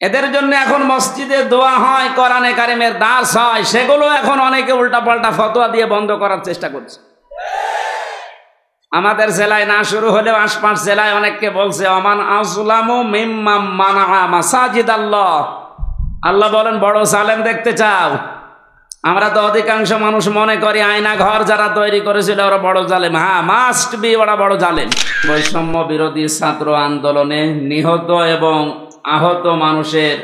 এদের জন্য এখন মসজিদে দোয়া হয়, কোরআনে কারিমের দার্স হয়, সেগুলো এখন অনেকে উল্টাপাল্টা ফতোয়া দিয়ে বন্ধ করার চেষ্টা করছে। আমাদের জেলায় না শুরু হলেও আশপাশ জেলায় অনেককে বলছে অমান আযলামু মিম্মান মানাআ মাসাজিদ আল্লাহ। আল্লাহ বলেন বড় জালেম দেখতে চাও? আমরা তো অধিকাংশ মানুষ মনে করি আয়না ঘর যারা তৈরি করেছিল ওরা বড় জালেম। হ্যাঁ, মাস্ট বি, ওরা বড় জালেম। বৈষম্য বিরোধী ছাত্র আন্দোলনে নিহত এবং আহত মানুষের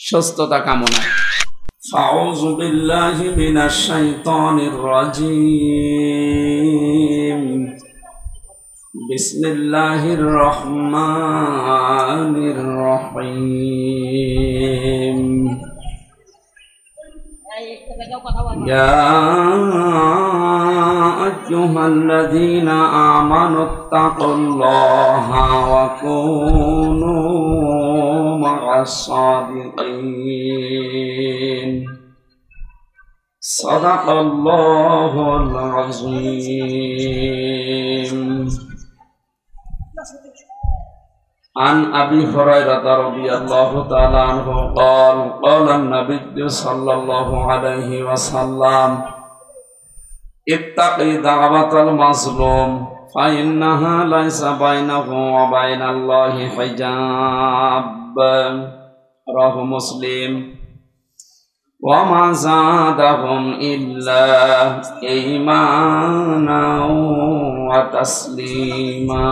সুস্থতা কামনা। আউযু বিল্লাহি মিনাশ শাইতানির রাজীম। বিসমিল্লাহির রহমানির রহিম। يا أيها الذين آمنوا اتقوا الله وكونوا مع الصادقين صدق الله العظيم. عن أبي هريرة رضي الله تعالى عنه قال قال النبي صلى الله عليه وسلم اتق دعوة المظلوم فإنها ليس بينه وبين الله حجاب. رواه مسلم. وما زادهم إلا إيمانا وتسليما.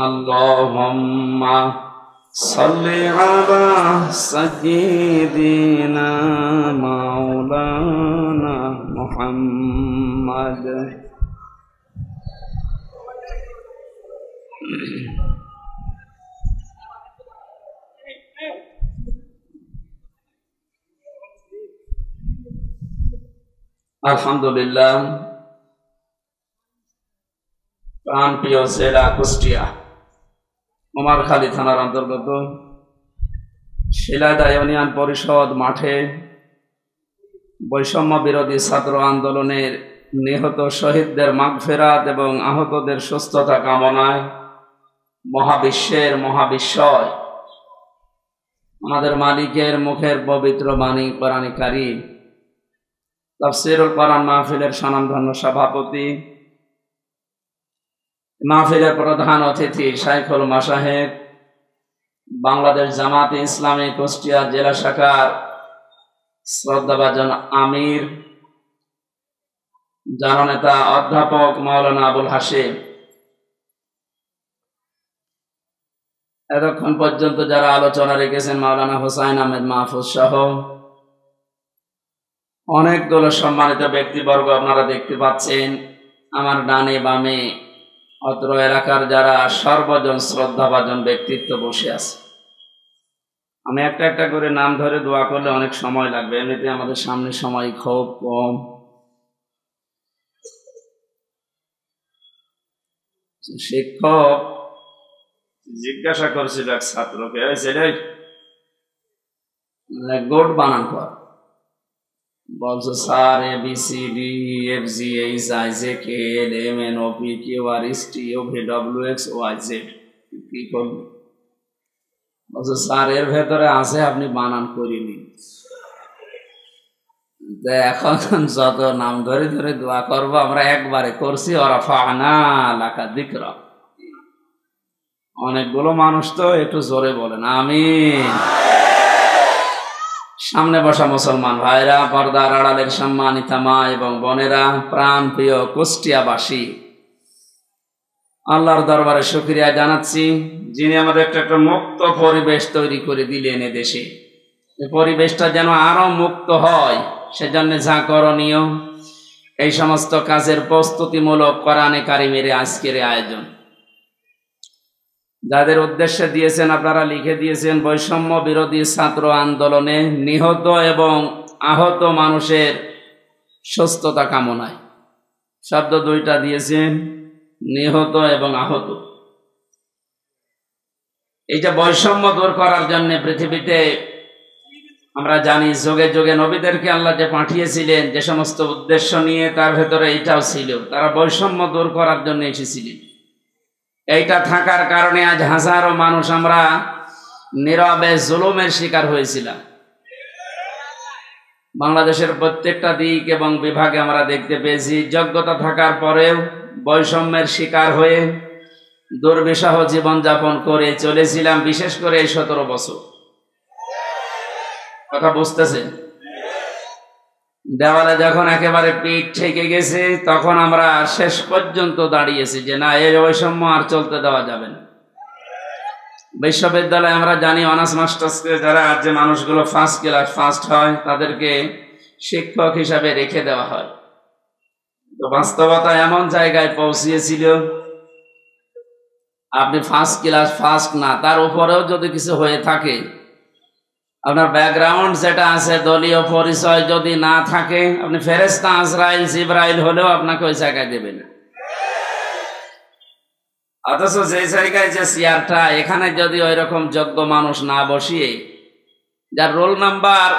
اللهم صل على سيدنا مولانا محمد. আলহামদুলিল্লাহ। প্রাণপ্রিয় জেলা কুষ্টিয়া কুমারখালী থানার অন্তর্গত শিলাদা ইউনিয়ন পরিষদ মাঠে বৈষম্য বিরোধী ছাত্র আন্দোলনের নিহত শহীদদের মাগফিরাত এবং আহতদের সুস্থতা কামনায় মহাবিশ্বের মহাবিশ্বয় আমাদের মালিকের মুখের পবিত্র বাণী কোরআন কারীম তাফসীরুল কোরআন মাহফিলের স্বনামধন্য সভাপতি, মাহফিলের প্রধান অতিথি শাইখুল মাশায়েখ, বাংলাদেশ জামাতে ইসলামী কুষ্টিয়া জেলা শাখার শ্রদ্ধাভাজন আমির, জননেতা অধ্যাপক মাওলানা আবুল হাশিম, এতক্ষণ পর্যন্ত যারা আলোচনা রেখেছেন মাওলানা হুসাইন আহমেদ মাহফুজ সহ অনেকগুলো সম্মানিত ব্যক্তিবর্গ আপনারা দেখতে পাচ্ছেন। আমার ডানে বামে অত্র এলাকার যারা সর্বজন শ্রদ্ধাভাজন ব্যক্তিত্ব বসে আছে। আমি একটা একটা করে নাম ধরে দোয়া করলে অনেক সময় লাগবে, এমনিতে আমাদের সামনে সময় খুব কম। শিক্ষক জিজ্ঞাসা করছিল এক ছাত্রকে, গোট বানান কর। বলছো স্যার ABCDEFGHIJKLMNOPQRSTUVWXYZ কি করবে? বলছো স্যার এর ভেতরে আছে, আপনি বানান করিনি। এখন যত নাম ধরে ধরে দোয়া করবো আমরা একবারে করছি ওরাফা'না লাকা যিকরা। অনেকগুলো মানুষ তো একটু জোরে বলেন আমিন। সামনে বসা মুসলমান ভাইরা, পর্দার আড়ালের সম্মানিতা মা এবং বোনেরা, প্রাণ প্রিয় কুষ্টিয়াবাসী, আল্লাহর দরবারে শুকরিয়া জানাচ্ছি যিনি আমাদের একটা মুক্ত পরিবেশ তৈরি করে দিলেন এদেশে। এই পরিবেশটা যেন আরো মুক্ত হয় সেজন্য যা করণীয় এই সমস্ত কাজের প্রস্তুতিমূলক কোরআনে কারিমের আজকের আয়োজন। যাদের উদ্দেশ্যে দিয়েছেন আপনারা লিখে দিয়েছেন বৈষম্য বিরোধী ছাত্র আন্দোলনে নিহত এবং আহত মানুষের সুস্থতা কামনায়। শব্দ দুইটা দিয়েছেন, নিহত এবং আহত। এইটা বৈষম্য দূর করার জন্য পৃথিবীতে আমরা জানি যুগে যুগে নবীদেরকে আল্লাহ যে পাঠিয়েছিলেন যে সমস্ত উদ্দেশ্য নিয়ে, তার ভেতরে এইটাও ছিল। তারা বৈষম্য দূর করার জন্য এসেছিলেন। এইটা থাকার কারণে আজ হাজারো মানুষ আমরা নীরবে জুলুমের শিকার হয়েছিলাম। বাংলাদেশের প্রত্যেকটা দিক এবং বিভাগে আমরা দেখতে পেয়েছি যোগ্যতা থাকার পরেও বৈষম্যের শিকার হয়ে দুর্বিষহ জীবনযাপন করে চলেছিলাম, বিশেষ করে এই 17 বছর। কথা বুঝতেছেন? দেওয়ালে যখন একেবারে পিঠ ঠেকে গেছে তখন আমরা শেষ পর্যন্ত দাঁড়িয়েছি যে না, এই বৈষম্য আর চলতে দেওয়া যাবে না। বিশ্ববিদ্যালয়ে আমরা জানি অনার্স মাস্টার্সকে যারা যে মানুষগুলো ফার্স্ট ক্লাস ফার্স্ট হয় তাদেরকে শিক্ষক হিসাবে রেখে দেওয়া হয়। তো বাস্তবতা এমন জায়গায় পৌঁছিয়েছিল, আপনি ফার্স্ট ক্লাস ফার্স্ট না, তার উপরেও যদি কিছু হয়ে থাকে, আপনার ব্যাকগ্রাউন্ড যেটা আছে দলীয় পরিচয় যদি না থাকে, আপনি ফেরেশতা আজরাইল জিবরাইল হলেও আপনাকে ওই জায়গায় দেবে না। অথচ যে জায়গায় যে চেয়ারটা, এখানে যদি ওই রকম যোগ্য মানুষ না বসিয়ে, যার রোল নাম্বার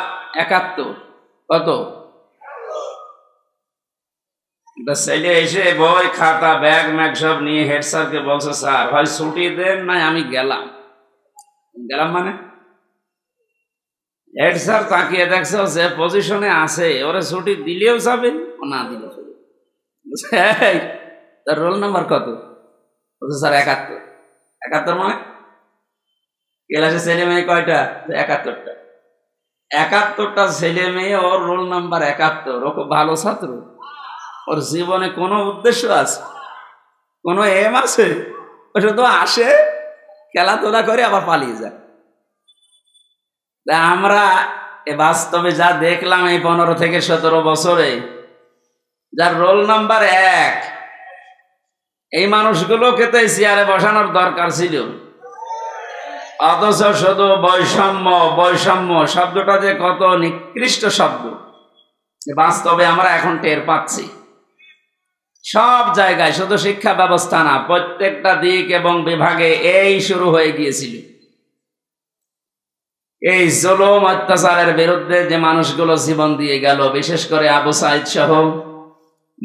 71, কত ছেলে এসে বই খাতা ব্যাগ ম্যাগ সব নিয়ে হেড স্যারকে বলছে, স্যার হয় ছুটি দেন না আমি গেলাম। মানে হেড স্যার তাকিয়ে দেখছে যে পজিশনে আছে, ওরা ছুটি দিলেও যাবে না দিলেও যাবে। তার রোল নাম্বার কত? স্যার 71। 71 মানে ক্লাসে ছেলে মেয়ে কয়টা? 71টা। 71টা ছেলে মেয়ে, ওর রোল নাম্বার 71। ও খুব ভালো ছাত্র, ওর জীবনে কোনো উদ্দেশ্য আছে, কোনো এম আছে? ও শুধু আসে, খেলাধুলা করে আবার পালিয়ে যায়। আমরা বাস্তবে যা দেখলাম এই 15 থেকে 17 বছরে, যার রোল নাম্বার 1, এই মানুষগুলোকে তো চেয়ারে বসানোর দরকার ছিল। অথচ শুধু বৈষম্য বৈষম্য শব্দটা যে কত নিকৃষ্ট শব্দ, বাস্তবে আমরা এখন টের পাচ্ছি। সব জায়গায়, শুধু শিক্ষা ব্যবস্থা না, প্রত্যেকটা দিক এবং বিভাগে এই শুরু হয়ে গিয়েছিল। এই জুলুম অত্যাচারের বিরুদ্ধে যে মানুষগুলো জীবন দিয়ে গেল, বিশেষ করে আবু সাইদ সহ,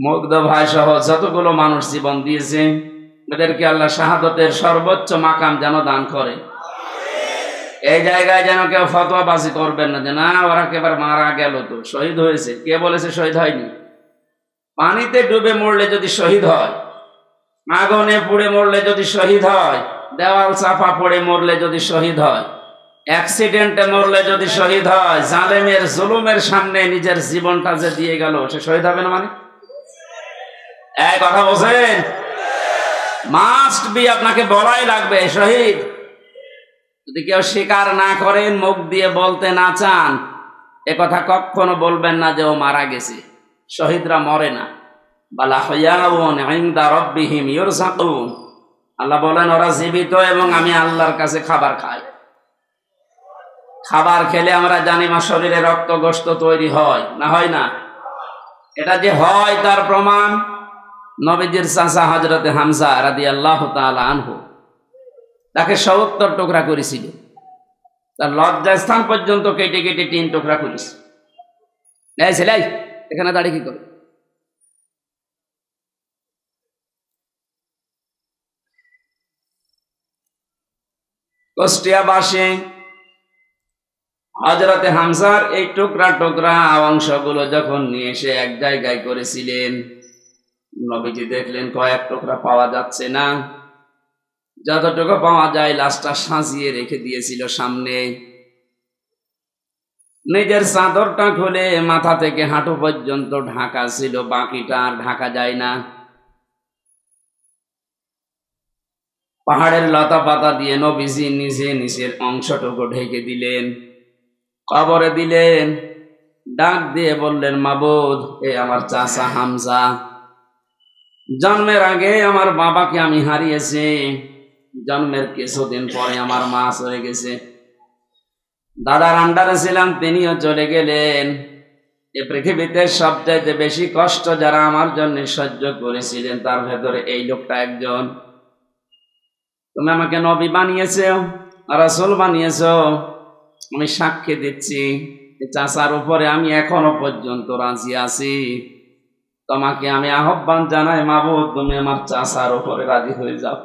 মুগ্ধ ভাই সহ যতগুলো মানুষ জীবন দিয়েছে, এদেরকে আল্লাহ শাহাদতের সর্বোচ্চ মাকাম যেন দান করে। এই জায়গায় যেন কেউ ফতোয়াবাজি করবেন না যে না ওরা একেবারে মারা গেল, তো শহীদ হয়েছে। কে বলেছে শহীদ হয়নি? পানিতে ডুবে মরলে যদি শহীদ হয়, আগুনে পুড়ে মরলে যদি শহীদ হয়, দেওয়াল চাপা পড়ে মরলে যদি শহীদ হয়, অ্যাক্সিডেন্টে মরলে যদি শহীদ হয়, জালেমের জুলুমের সামনে নিজের জীবনটা যে দিয়ে গেল, সে শহীদ হবে না? মানে এই কথা বলছেন, মাস্ট বি, আপনাকে বলাই লাগবে শহীদ। যদি কেউ স্বীকার না করেন, মুখ দিয়ে বলতে না চান, এ কথা কখনো বলবেন না যে ও মারা গেছে। শহীদরা মরে না। বালা হায়াউন ইনদা রাব্বিহিম ইউরযাকুন, আল্লাহ বলেন ওরা জীবিত এবং আমি আল্লাহর কাছে খাবার খাই। খাবার খেলে আমরা জানি মা শরীরে রক্ত গোশত তৈরি হয় না, হয় না? এটা যে হয় তার প্রমাণ নবীজির চাচা হযরতে হামজা রাদিয়াল্লাহু তাআলা আনহু, তাকে 70 টুকরা করেছিল। তার লজ্জাস্থান পর্যন্ত কেটে কেটে 3 টুকরা করেছে। এই ছেলে, এখানে দাঁড়িয়ে কি করে? কুষ্টিয়াবাসী হযরতে হামজার এই টুকরা টুকরা অংশগুলো যখন নিয়ে এসে এক জায়গায় করেছিলেন, নবীজি দেখলেন কয়েক টুকরা পাওয়া যাচ্ছে না, যতটুকু পাওয়া যায় লাশটা সাজিয়ে রেখে দিয়েছিল সামনে। নিজের চাদরটা খুলে মাথা থেকে হাঁটু পর্যন্ত ঢাকা ছিল, বাকিটা আর ঢাকা যায় না। পাহাড়ের লতা পাতা দিয়ে নবীজি নিজে নিচের অংশটুকু ঢেকে দিলেন, কবরে দিলেন, ডাক দিয়ে বললেন, মাবুদ, এ আমার চাচা হামজা। জন্মের আগে আমার বাবাকে আমি হারিয়েছি, জন্মের কিছুদিন পরে আমার মা চলে গেছে, দাদার আন্ডারে ছিলাম, তিনিও চলে গেলেন। এ পৃথিবীতে সবচাইতে বেশি কষ্ট যারা আমার জন্য সহ্য করেছিলেন, তার ভেতরে এই লোকটা একজন। তুমি আমাকে নবী বানিয়েছো, রাসূল বানিয়েছো, আমি সাক্ষী দিচ্ছি চাচার উপরে আমি এখনো পর্যন্ত রাজি আছি। তোমাকে আমি আহ্বান জানাই, মাবুদ, তুমি আমার চাচার উপরে রাজি হয়ে যাও।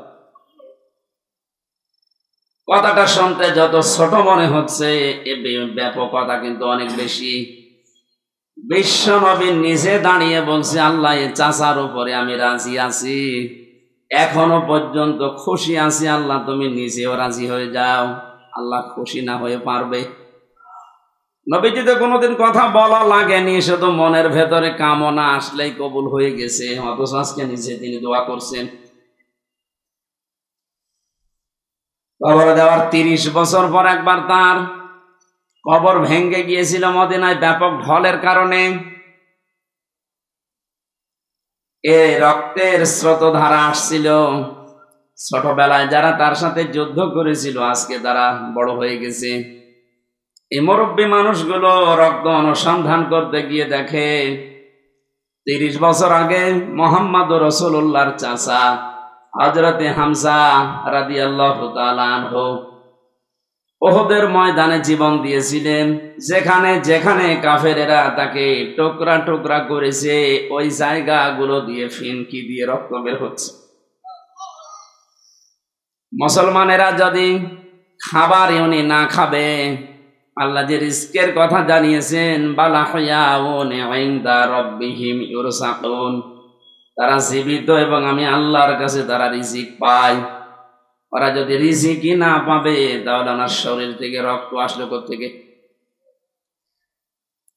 কথাটা শুনতে যত ছোট মনে হচ্ছে, এ ব্যাপকতা কিন্তু অনেক বেশি। বিশ্ব নবী নিজে দাঁড়িয়ে বলছে, আল্লাহ এ চাচার উপরে আমি রাজি আছি, এখনো পর্যন্ত খুশি আছি, আল্লাহ তুমি নিজেও রাজি হয়ে যাও। আল্লাহ খুশি না হয়ে পারবে? নবীজিতে কোনোদিন কথা বলা লাগেনি, শুধু মনের ভেতরে কামনা আসলেই কবুল হয়ে গেছে। অথচ আজকে নিজে তিনি দোয়া করছেন। কবর দেওয়ার 30 বছর পর একবার তার কবর ভেঙে গিয়েছিল মদিনায় ব্যাপক ঢলের কারণে। এ রক্তের স্রোতধারা আসছিল। ছোটবেলায় যারা তার সাথে যুদ্ধ করেছিল আজকে তারা বড় হয়ে গেছে। এই মুরব্বী মানুষগুলো রক্ত অনুসন্ধান করতে গিয়ে দেখে 30 বছর আগে মুহাম্মদ রাসূলুল্লাহর চাচা হযরতে হামজা রাদিয়াল্লাহু তাআলা আনহু উহুদের ময়দানে জীবন দিয়েছিলেন। যেখানে যেখানে কাফেরেরা তাকে টুকরা টুকরা করেছে, ওই জায়গাগুলো দিয়ে ফিনকি দিয়ে রক্ত বের হচ্ছে। মুসলমানেরা যদি খাবার উনি না খাবে, আল্লাহ যে রিজকের কথা জানিয়েছেন, বালাহয়াউন ইনদা রাব্বিহিম ইউরসাকুন, তারা জীবিত এবং আমি আল্লাহর কাছে তারা রিজিক পায়। ওরা যদি রিজিকই না পাবে তাহলে আমার শরীর থেকে রক্ত আসলো কোত্থেকে?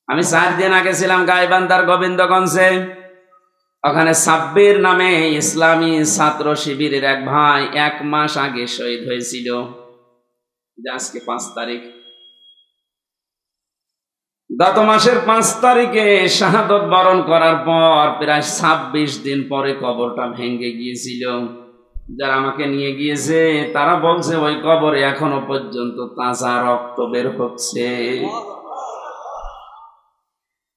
আমি 4 দিন আগে ছিলাম গাইবান্ধার গোবিন্দগঞ্জে। ওখানে সাব্বির নামে ইসলামী ছাত্র শিবিরের এক ভাই 1 মাস আগে শহীদ হয়েছিল। আজকে 5 তারিখ। গত মাসের 5 তারিখে শাহাদত বরণ করার পর প্রায় 26 দিন পরে কবরটা ভেঙে গিয়েছিল। যারা আমাকে নিয়ে গিয়েছে তারা বলছে ওই কবরে এখনো পর্যন্ত তাজা রক্ত বের হচ্ছে।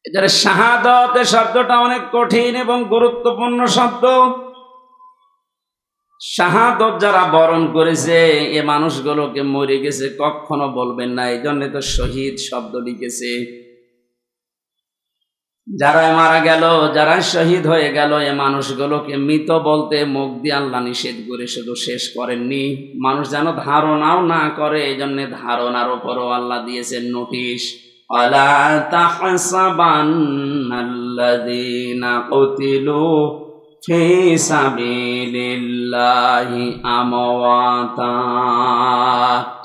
এদের শাহাদত শব্দটা অনেক কঠিন এবং গুরুত্বপূর্ণ শব্দ। শাহাদত যারা বরণ করেছে এ মানুষগুলোকে মরে গেছে কখনো বলবেন না, এই জন্য তো শহীদ শব্দ লিখেছে। যারা মারা গেল, যারা শহীদ হয়ে গেল, এ মানুষগুলোকে মৃত বলতে মুখ দিয়ে আল্লাহ নিষেধ করে শুধু শেষ করেননি, মানুষ যেন ধারণাও না করে, এই জন্য ধারণার উপরও আল্লাহ দিয়েছেন নোটিশ। আলা তাহসাবান্নাল্লাযীনা কুতিলু ফি সাবিলিল্লাহি আমওয়াতা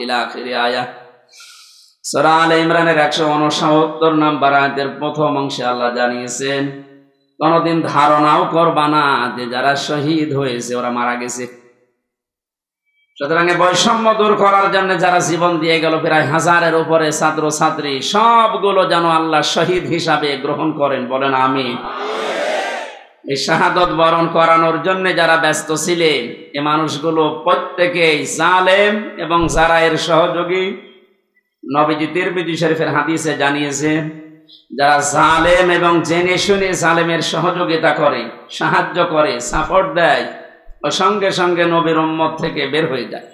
ইলা আখির আয়াত। সূরা আলে ইমরানের 169 নম্বর আয়াতের প্রথম অংশে আল্লাহ জানিয়েছেন, কোনদিন ধারণাও করবা না যে যারা শহীদ হয়েছে ওরা মারা গেছে। সুতরাং বৈষম্য দূর করার জন্য যারা জীবন দিয়ে গেল প্রায় 1000-এর উপরে ছাত্র ছাত্রী, সবগুলো যেন আল্লাহ শহীদ হিসাবে গ্রহণ করেন, বলেন আমিন। এই শাহাদত বরণ করানোর জন্য যারা ব্যস্ত ছিলেন এ মানুষগুলো প্রত্যেকেই জালেম এবং যারা এর সহযোগী। নবীজি তিরমিজি শরীফের হাদিসে জানিয়েছে, যারা জালেম এবং জেনে শুনে জালেমের সহযোগিতা করে, সাহায্য করে, সাপোর্ট দেয়, ও সঙ্গে সঙ্গে নবীর উম্মত থেকে বের হয়ে যায়।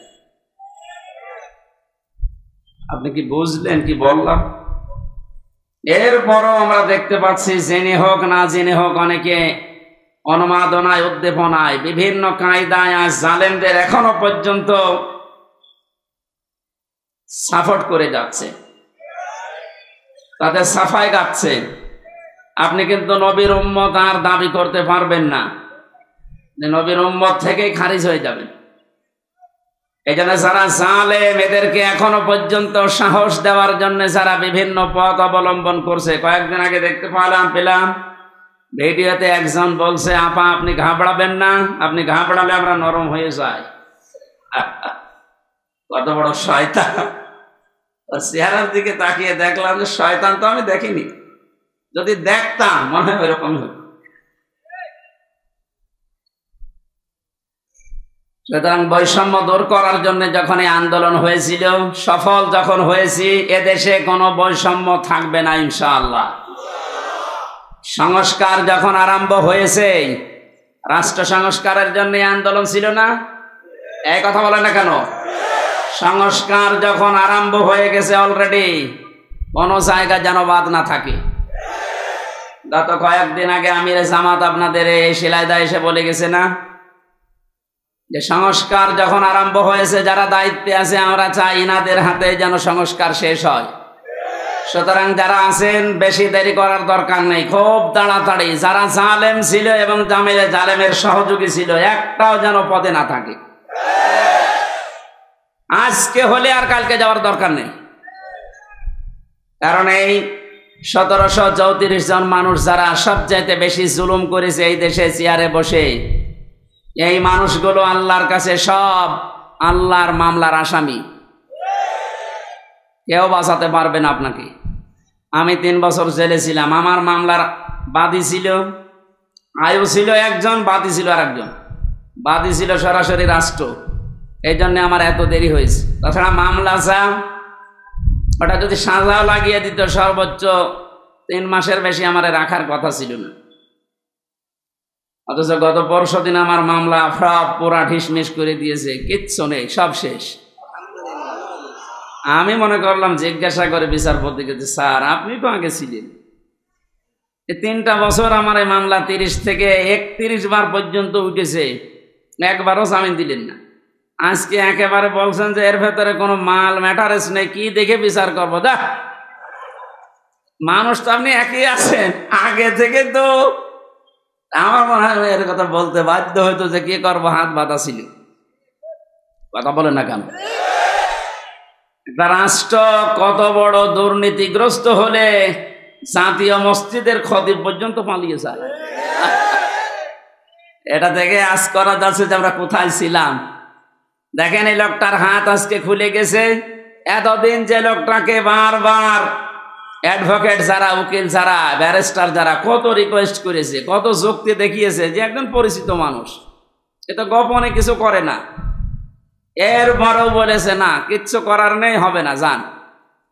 আপনি কি বুঝলেন কি বললাম? এরপরও আমরা দেখতে পাচ্ছি জেনে হোক না জেনে হোক অনেকে অনুমাদনায় উদ্দীপনায় বিভিন্ন কায়দায় আজ জালেমদের এখনো পর্যন্ত সাপোর্ট করে যাচ্ছে, তাদের সাফাই গাচ্ছে। আপনি কিন্তু নবীর উম্মত আর দাবি করতে পারবেন না, নবীর উম্মত থেকেই খারিজ হয়ে যাবেন। এই জন্য যারা জালেম এদেরকে এখনো পর্যন্ত সাহস দেওয়ার জন্য যারা বিভিন্ন পথ অবলম্বন করছে, কয়েকদিন আগে দেখতে পেলাম ভিডিওতে একজন বলছে, আপা আপনি ঘাবড়াবেন না, আপনি ঘাবড়ালে আমরা নরম হয়ে যাই। কত বড় শয়তান! চেহারার দিকে তাকিয়ে দেখলাম যে শয়তান তো আমি দেখিনি, যদি দেখতাম মনে হয় ওইরকম হতো। সুতরাং বৈষম্য দূর করার জন্য যখন এই আন্দোলন হয়েছিল, সফল যখন হয়েছি, এদেশে কোনো বৈষম্য থাকবে না ইনশাআল্লাহ। সংস্কার যখন আরম্ভ হয়েছে, রাষ্ট্র সংস্কারের জন্য আন্দোলন ছিল না? এই কথা বলে না কেন? সংস্কার যখন আরম্ভ হয়ে গেছে অলরেডি, কোনো জায়গা যেন বাদ না থাকে। গত কয়েকদিন আগে আমিরে জামাত আপনাদের এই শিলাইদা এসে বলে গেছে না যে সংস্কার যখন আরম্ভ হয়েছে, যারা দায়িত্বে আছে আমরা চাই ইনাদের হাতে যেন সংস্কার শেষ হয়। সুতরাং যারা আছেন বেশি দেরি করার দরকার নেই, খুব তাড়াতাড়ি যারা জালেম ছিল এবং জালেমের সহযোগী ছিল একটাও যেন পদে না থাকে। আজকে হলে আর কালকে যাওয়ার দরকার নেই। কারণ এই 1734 জন মানুষ যারা সবচাইতে বেশি জুলুম করেছে এই দেশে চেয়ারে বসে, এই মানুষগুলো আল্লাহর কাছে সব আল্লাহর মামলার আসামি। কেউ বাঁচাতে পারবে না আপনাকে। আমি 3 বছর জেলে ছিলাম, আমার মামলার বাদী ছিল আয়ু ছিল একজন, বাদী ছিল আরেকজন। বাদী ছিল সরাসরি রাষ্ট্র, এই জন্য আমার এত দেরি হয়েছে। তাছাড়া মামলা ওটা যদি সাজাও লাগিয়ে দিত সর্বোচ্চ 3 মাসের বেশি আমার রাখার কথা ছিল না। অথচ গত পরশুদিন আমার মামলা সব পুরা ঠিসমিস করে দিয়েছে, কিচ্ছু নেই, সব শেষ। আমি মনে করলাম জিজ্ঞাসা করে বিচারপতিকে, স্যার আপনি তো আগে ছিলেন, 3টা বছর আমার এই মামলা 30 থেকে 31 বার পর্যন্ত উঠেছে, একবারও জামিন দিলেন না। আজকে একেবারে বলছেন যে এর ভেতরে কোনো মাল ম্যাটারেস নেই, কি দেখে বিচার করবো? দা মানুষ তো আপনি একই আছেন আগে থেকে। তো আমার মনে হয় এর কথা বলতে বাধ্য হইতো যে কি করবো, হাত বাঁধা ছিল। কথা বলেন না কেন? একটা রাষ্ট্র কত বড় দুর্নীতিগ্রস্ত হলে জাতীয় মসজিদের খতিব পর্যন্ত পালিয়ে যায়। এটা থেকে আজ করা যাচ্ছে যে আমরা কোথায় ছিলাম। দেখেন এই লোকটার হাত আজকে খুলে গেছে। এতদিন যে লোকটাকে বারবার অ্যাডভোকেট যারা, উকিল যারা, ব্যারিস্টার যারা কত রিকোয়েস্ট করেছে, কত যুক্তি দেখিয়েছে যে একজন পরিচিত মানুষ, এ তো গোপনে কিছু করে না, এরপরেও বলেছে না কিচ্ছু করার নেই, হবে না, যান।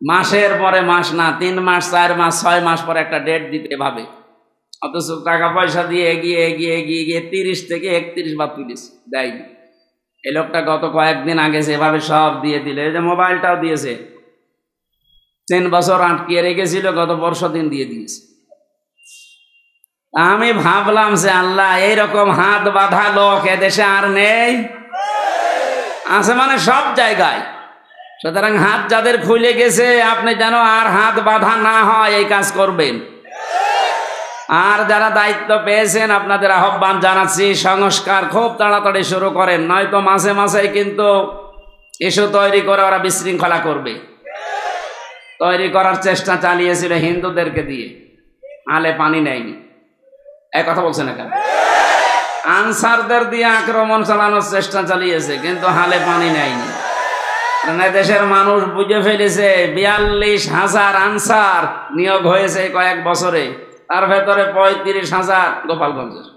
মাসের পরে মাস না, 3 মাস 4 মাস 6 মাস পরে একটা ডেট দিতে ভাবে। অথচ টাকা পয়সা দিয়ে এগিয়ে এগিয়ে এগিয়ে গিয়ে 30 থেকে 31 বার তুলেছে, দেয়নি। এই লোকটা গত কয়েকদিন আগে সেভাবে সব দিয়ে দিলে, এই যে মোবাইলটাও দিয়েছে, 3 বছর আটকিয়ে রেখেছিল, গত পরশুদিন দিয়ে দিয়েছে। আমি ভাবলাম যে আল্লাহ, এইরকম হাত বাঁধা লোক এদেশে আর নেই, আছে মানে সব জায়গায়। সুতরাং হাত যাদের খুলে গেছে, আপনি যেন আর হাত বাঁধা না হয় এই কাজ করবেন। আর যারা দায়িত্ব পেয়েছেন আপনাদের আহ্বান জানাচ্ছি, সংস্কার খুব তাড়াতাড়ি শুরু করেন, নয়তো মাঝে মাঝে কিন্তু ইস্যু তৈরি করে ওরা বিশৃঙ্খলা করবে। তৈরি করার চেষ্টা চালিয়েছিল হিন্দুদেরকে দিয়ে, আলে পানি নেয়নি। এক কথা বলছে না কেন? আনসারদের দিয়ে আক্রমণ চালানোর চেষ্টা চালিয়েছে, কিন্তু হালে পানি নেয়নি। দেশের মানুষ বুঝে ফেলেছে 42,000 আনসার নিয়োগ হয়েছে কয়েক বছরে, তার ভেতরে 35,000 গোপালগঞ্জের।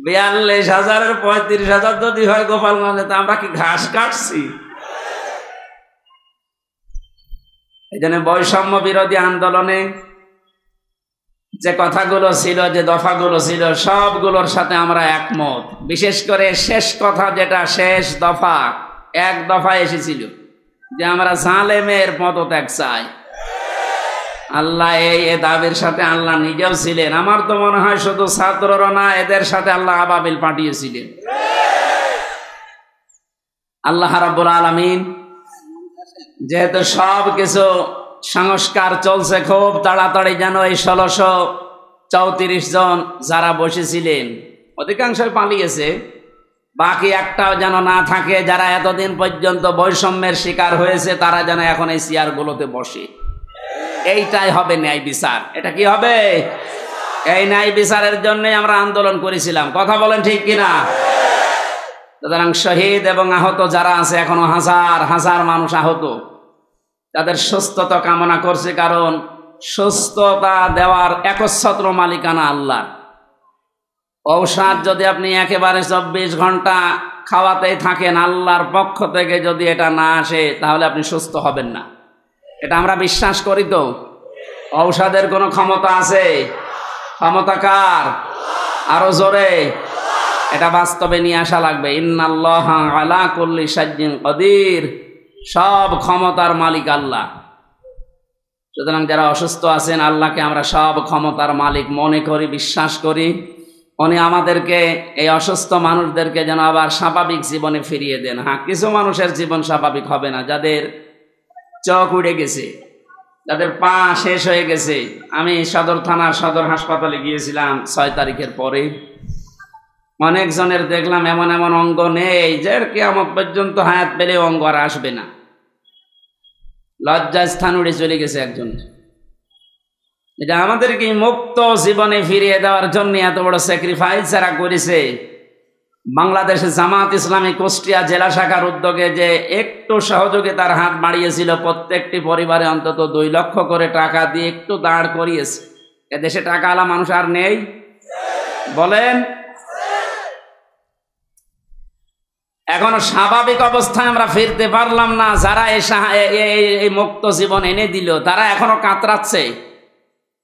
42,000-এর 35,000 যদি হয় গোপালগঞ্জে, তা আমরা কি ঘাস কাটছি? এই জন্য বৈষম্য বিরোধী আন্দোলনে যে কথাগুলো ছিল, যে দফাগুলো ছিল, সবগুলোর সাথে আমরা একমত। বিশেষ করে শেষ কথা, যেটা শেষ দফা, 1 দফা এসেছিল যে আমরা জালেমের পদত্যাগ চাই। আল্লাহ এই দাবির সাথে আল্লাহ নিজেও ছিলেন। আমার তো মনে হয় শুধু ছাত্ররা না, এদের সাথে আল্লাহ আবাবিল পাঠিয়েছিলেন। আল্লাহ রাব্বুল আলামিন যেহেতু সব কিছু সংস্কার চলছে, খুব তাড়াতাড়ি যেন এই 1634 জন যারা বসেছিলেন, অধিকাংশই পালিয়েছে, বাকি একটাও যেন না থাকে, যারা এতদিন পর্যন্ত বৈষম্যের শিকার হয়েছে, তারা যেন এখন এই চেয়ারগুলোতে বসে। এইটাই হবে ন্যায় বিচার। এটা কি হবে? এই ন্যায় বিচারের জন্যই আমরা আন্দোলন করেছিলাম। কথা বলেন ঠিক কিনা? সুতরাং শহীদ এবং আহত যারা আছে, এখনো হাজার হাজার মানুষ আহত, তাদের সুস্থতা কামনা করছে। কারণ সুস্থতা দেওয়ার একচ্ছত্র মালিকানা আল্লাহ। ঔষধ যদি আপনি একেবারে 24 ঘন্টা খাওয়াতেই থাকেন, আল্লাহর পক্ষ থেকে যদি এটা না আসে, তাহলে আপনি সুস্থ হবেন না। এটা আমরা বিশ্বাস করি। তো ঔষধের কোনো ক্ষমতা আছে? ক্ষমতা কার? আরো জোরে এটা বাস্তবে নিয়ে আসা লাগবে। ইন্নাল্লাহা আলা কুল্লি শাইইন কাদির, সব ক্ষমতার মালিক আল্লাহ। সুতরাং যারা অসুস্থ আছেন, আল্লাহকে আমরা সব ক্ষমতার মালিক মনে করি, বিশ্বাস করি। উনি আমাদেরকে এই অসুস্থ মানুষদেরকে যেন আবার স্বাভাবিক জীবনে ফিরিয়ে দেন। হ্যাঁ, কিছু মানুষের জীবন স্বাভাবিক হবে না, যাদের চোখ উড়ে গেছে, যাদের পা শেষ হয়ে গেছে। আমি সদর থানার সদর হাসপাতালে গিয়েছিলাম 6 তারিখের পরে। অনেকজনের দেখলাম এমন এমন অঙ্গ নেই যে কিয়ামত পর্যন্ত হায়াত পেলে অঙ্গ আর আসবে না। লজ্জা স্থান উড়ে চলে গেছে একজনের। এটা আমাদেরকে মুক্ত জীবনে ফিরিয়ে দেওয়ার জন্য এত বড় স্যাক্রিফাইস যারা করেছে। বাংলাদেশে জামাত ইসলামী কুষ্টিয়া জেলা শাখার উদ্যোগে যে একটু সহযোগিতার হাত বাড়িয়েছিল, প্রত্যেকটি পরিবারে অন্তত 2 লক্ষ করে টাকা দিয়ে একটু দাঁড় করিয়েছে। এদেশে টাকাওয়ালা মানুষ আর নেই বলেন? এখনো স্বাভাবিক অবস্থায় আমরা ফিরতে পারলাম না। যারা এই মুক্ত জীবন এনে দিল তারা এখনো কাতরাচ্ছে।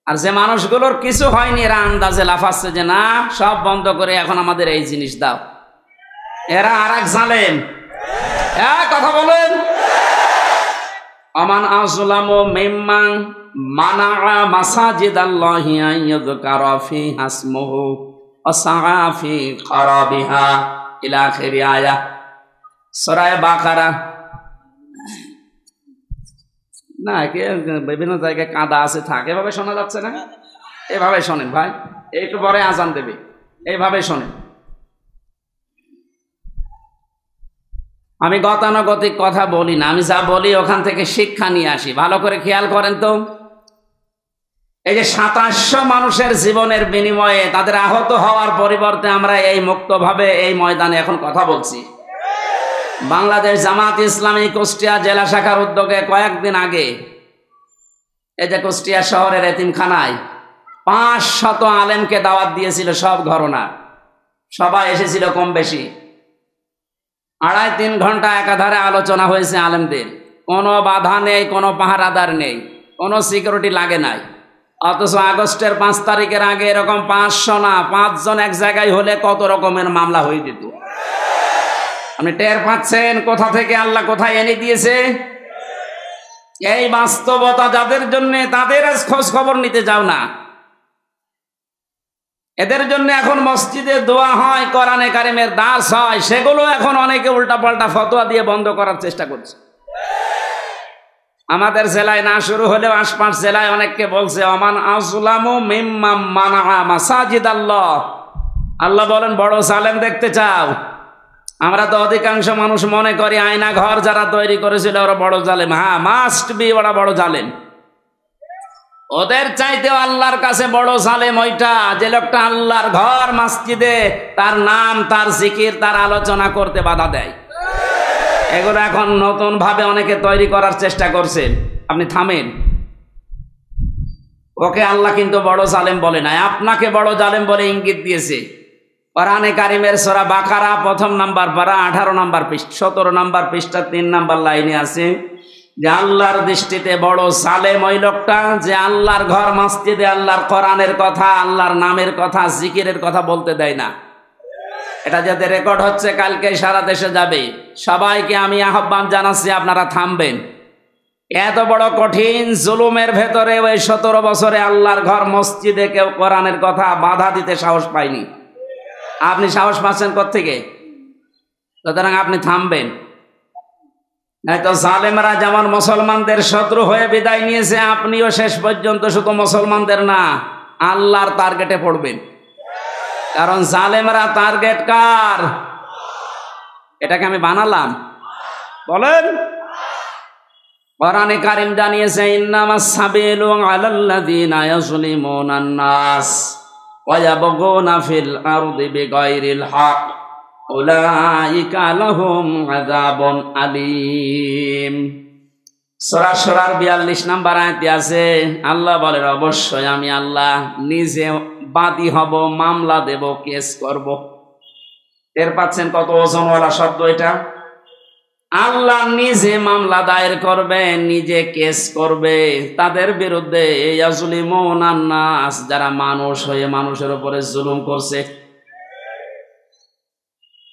আর যে মানুষগুলোর কিছু হয়নি এরা আন্দাজে লাফাচ্ছে যে না, সব বন্ধ করে এখন আমাদের এই জিনিস দাও। এরা আর এক জালেম। কথা বলেন। আমান আযলামু মিম্মান মানাআ মাসাজিদাল্লাহি আন ইউযকারা ফিহা ইসমুহু ওয়া সাআ ফি খারাবিহা ইলা আখিরি আয়াহ, সূরা বাকারা। না, বিভিন্ন জায়গায় কাদা আছে, থাকে এভাবে শোনা যাচ্ছে না? এভাবে শোনেন ভাই, একটু পরে আজান দেবে, এইভাবে শোনেন। আমি গতানুগতিক কথা বলি না, আমি যা বলি ওখান থেকে শিক্ষা নিয়ে আসি। ভালো করে খেয়াল করেন তো। এই যে 2700 মানুষের জীবনের বিনিময়ে তাদের আহত হওয়ার পরিবর্তে আমরা এই মুক্তভাবে এই ময়দানে এখন কথা বলছি। বাংলাদেশ জামাত ইসলামী কুষ্টিয়া জেলা শাখার উদ্যোগে কয়েকদিন আগে এই যে কুষ্টিয়া শহরের এতিমখানায় 500 আলেমকে দাওয়াত দিয়েছিল, সব ঘরনা, সবাই এসেছিল কম বেশি। 2.5-3 ঘন্টা একাধারে আলোচনা হয়েছে আলেমদের। কোনো বাধা নেই, কোনো পাহারাদার নেই, কোনো সিকিউরিটি লাগে নাই। অথচ আগস্টের 5 তারিখের আগে এরকম 500 না, 5 জন এক জায়গায় হলে কত রকমের মামলা হয়ে যেত। আপনি টের পাচ্ছেন কোথা থেকে আল্লাহ কোথায় এনে দিয়েছে? এই বাস্তবতা যাদের জন্য, তাদের খোঁজ খবর নিতে যাও না। এদের জন্য এখন মসজিদে দোয়া হয়, কোরআনে কারিমের দাস হয়, সেগুলো এখন অনেকে উল্টাপাল্টা ফতোয়া দিয়ে বন্ধ করার চেষ্টা করছে। আমাদের জেলায় না শুরু হলেও আশপাশ জেলায় অনেককে বলছে আমান আযলামু মিম্মান মানাআ মাসাজিদাল্লাহ। আল্লাহ বলেন, বড় জালেম দেখতে চাও? আমরা তো অধিকাংশ মানুষ মনে করি আয়না ঘর যারা তৈরি করেছিল ওরা বড় জালেম। হ্যাঁ, মাস্ট বি, ওরা বড় জালেম। ওদের চাইতেও আল্লাহর কাছে বড় জালেম ওইটা, যে লোকটা আল্লাহর ঘর মসজিদে তার নাম, তার জিকির, তার আলোচনা করতে বাধা দেয়। এগুলো এখন নতুন ভাবে অনেকে তৈরি করার চেষ্টা করছেন। আপনি থামেন। ওকে আল্লাহ কিন্তু বড় জালেম বলে নাই, আপনাকে বড় জালেম বলে ইঙ্গিত দিয়েছে। কোরআনে কারিমের সূরা বাকারা 1 নাম্বার পারা 18 নাম্বার পৃষ্ঠা 17 নাম্বার পৃষ্ঠা 3 নাম্বার লাইনে আছে যে আল্লাহর দৃষ্টিতে বড় জালেম ওই লোকটা যে আল্লাহর ঘর মসজিদে আল্লাহর কোরআনের কথা, আল্লাহর নামের কথা, জিকিরের কথা বলতে দেয় না। এটা যাতে রেকর্ড হচ্ছে, কালকে সারা দেশে যাবে। সবাইকে আমি আহ্বান জানাচ্ছি, আপনারা থামবেন। এত বড় কঠিন জুলুমের ভেতরে ওই 17 বছরে আল্লাহর ঘর মসজিদে কেউ কোরআনের কথা বাধা দিতে সাহস পায়নি। আপনি সাহস পাচ্ছেন কোত্থেকে? সুতরাং আপনি থামবেন। তো জালেমরা যেমন মুসলমানদের শত্রু হয়ে বিদায় নিয়েছে, আপনিও শেষ পর্যন্ত শুধু মুসলমানদের না, আল্লাহর টার্গেটে পড়বেন। কারণ জালেমরা টার্গেট কার? এটাকে আমি বানালাম? বলেন। কোরআনে কারীম জানিয়েছে ইন্নামাস সাবিলু আলাল্লাযিনা ইয়াজলিমুনান নাস ওয়া ইয়াবগুনা ফিল আরদি বিগাইরিল হক উলাইকা লাহুম আযাবুন আলীম। সূরা শুরার 42 নম্বর আয়াতে আছে, আল্লাহ বলেন অবশ্যই আমি আল্লাহ নিজে বাদী হব, মামলা দেব, কেস করব। এর পাচ্ছেন কত ওজনওয়ালা শব্দ এটা? আল্লাহ নিজে মামলা দায়ের করবে, নিজে কেস করবে তাদের বিরুদ্ধে। ইয়াজলিমুনান নাস, যারা মানুষ হয়ে মানুষের উপরে জুলুম করছে।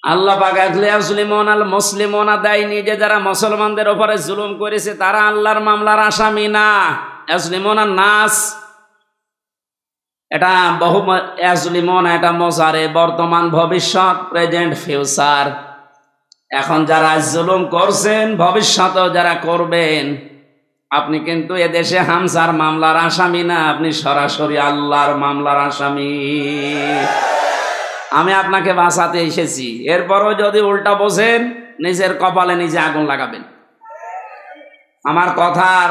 আল্লাহ পাক ইয়াজলিমুনাল মুসলিমুনা দেয়নি যে যারা মুসলমানদের উপরে জুলুম করেছে তারা আল্লাহর মামলার আসামি না। ইয়াজলিমুনান নাস, এটা বহু ইয়াজলিমুন, এটা মোজারে, বর্তমান, ভবিষ্যৎ, প্রেজেন্ট, ফিউচার। এখন যারা জুলুম করছেন, ভবিষ্যতেও যারা করবেন, আপনি কিন্তু এদেশে হামজার মামলার আসামি না, আপনি সরাসরি আল্লাহর মামলার আসামি। আমি আপনাকে বাঁচাতে এসেছি, এরপরও যদি উল্টা বোঝেন নিজের কপালে নিজে আগুন লাগাবেন। আমার কথার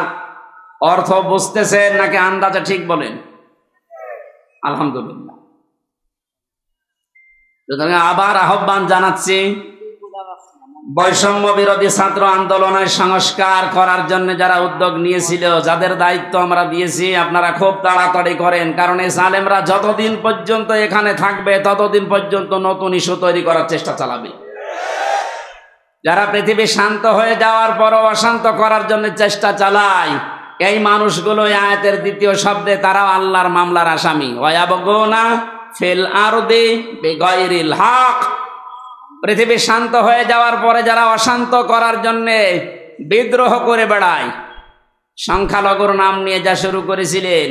অর্থ বুঝতেছেন নাকি আন্দাজে ঠিক বলেন? আলহামদুলিল্লাহ। সুতরাং আবার আহ্বান জানাচ্ছি, বৈষম্য বিরোধী ছাত্র আন্দোলনের সংস্কার করার জন্য যারা উদ্যোগ নিয়েছিল, যাদের দায়িত্ব আমরা দিয়েছি, আপনারা খুব তাড়াতাড়ি করেন, কারণ এই জালেমরা যতদিন পর্যন্ত এখানে থাকবে ততদিন পর্যন্ত নতুন ইস্যু তৈরি করার চেষ্টা চালাবে। যারা পৃথিবী শান্ত হয়ে যাওয়ার পরও অশান্ত করার জন্য চেষ্টা চালায়, এই মানুষগুলো আয়াতের দ্বিতীয় শব্দে তারাও আল্লাহর মামলার আসামি। ওয়ায়াবগুনা ফিল আরদি বিগাইরিল হক। পৃথিবী শান্ত হয়ে যাওয়ার পরে যারা অশান্ত করার জন্য বিদ্রোহ করে বেড়ায়, সংখ্যালঘুর নাম নিয়ে যা শুরু করেছিলেন,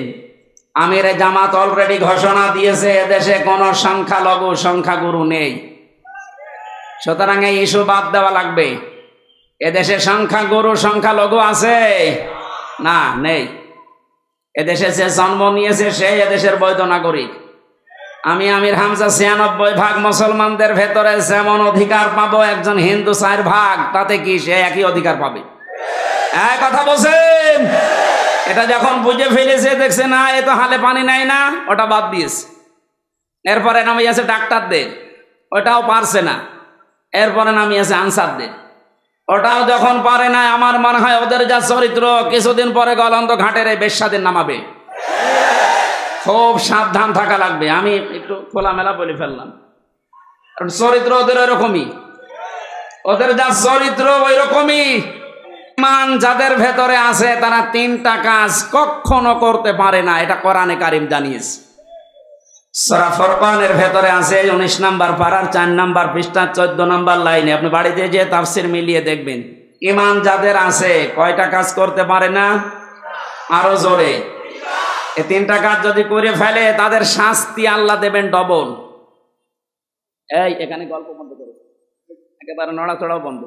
আমিরে জামাত অলরেডি ঘোষণা দিয়েছে এদেশে কোনো সংখ্যাগুরু নেই। সুতরাং এই ইস্যু বাদ দেওয়া লাগবে। এদেশে সংখ্যাগুরু সংখ্যালঘু আছে না? নেই। এদেশে যে জন্ম নিয়েছে সেই এদেশের বৈধ নাগরিক। আমি আমির হামজা ৯৬% মুসলমানদের ভেতরে যেমন অধিকার পাবো, একজন হিন্দু ৪%, তাতে কি সে একই অধিকার পাবে? এক কথা বলছেন। এটা যখন বুঝে ফেলেছে, দেখছে না এ তো হালে পানি নেয় না, ওটা বাদ দিয়েছে। এরপরে নামিয়েছে ডাক্তারদের, ওটাও পারছে না। এরপরে নামিয়েছে আনসারদের, ওটাও যখন পারে না, আমার মনে হয় ওদের যা চরিত্র, কিছুদিন পরে গলন্দ ঘাটের এই বেশ্যাদের নামাবে। খুব সাবধান থাকা লাগবে। আমি একটু খোলামেলা বলে ফেললাম, কারণ চরিত্র ওদের ওইরকমই, ওদের যা চরিত্র ওই রকমই। ইমান যাদের ভেতরে আছে তারা 3টা কাজ কখনো করতে পারে না, এটা কোরআনে কারিম জানিয়েছে। সূরা ফুরকানের ভেতরে আছে 19 নম্বর পারার 4 নম্বর পৃষ্ঠা 14 নম্বর লাইনে। আপনি বাড়িতে যে তাফসীর মিলিয়ে দেখবেন, ইমান যাদের আছে কয়টা কাজ করতে পারে না? আরো জোরে। এই 3টা কাজ যদি করে ফেলে তাদের শাস্তি আল্লাহ দেবেন ডবল। এই এখানে গল্প বন্ধ করো, একেবারে নড়াচড়াও বন্ধ।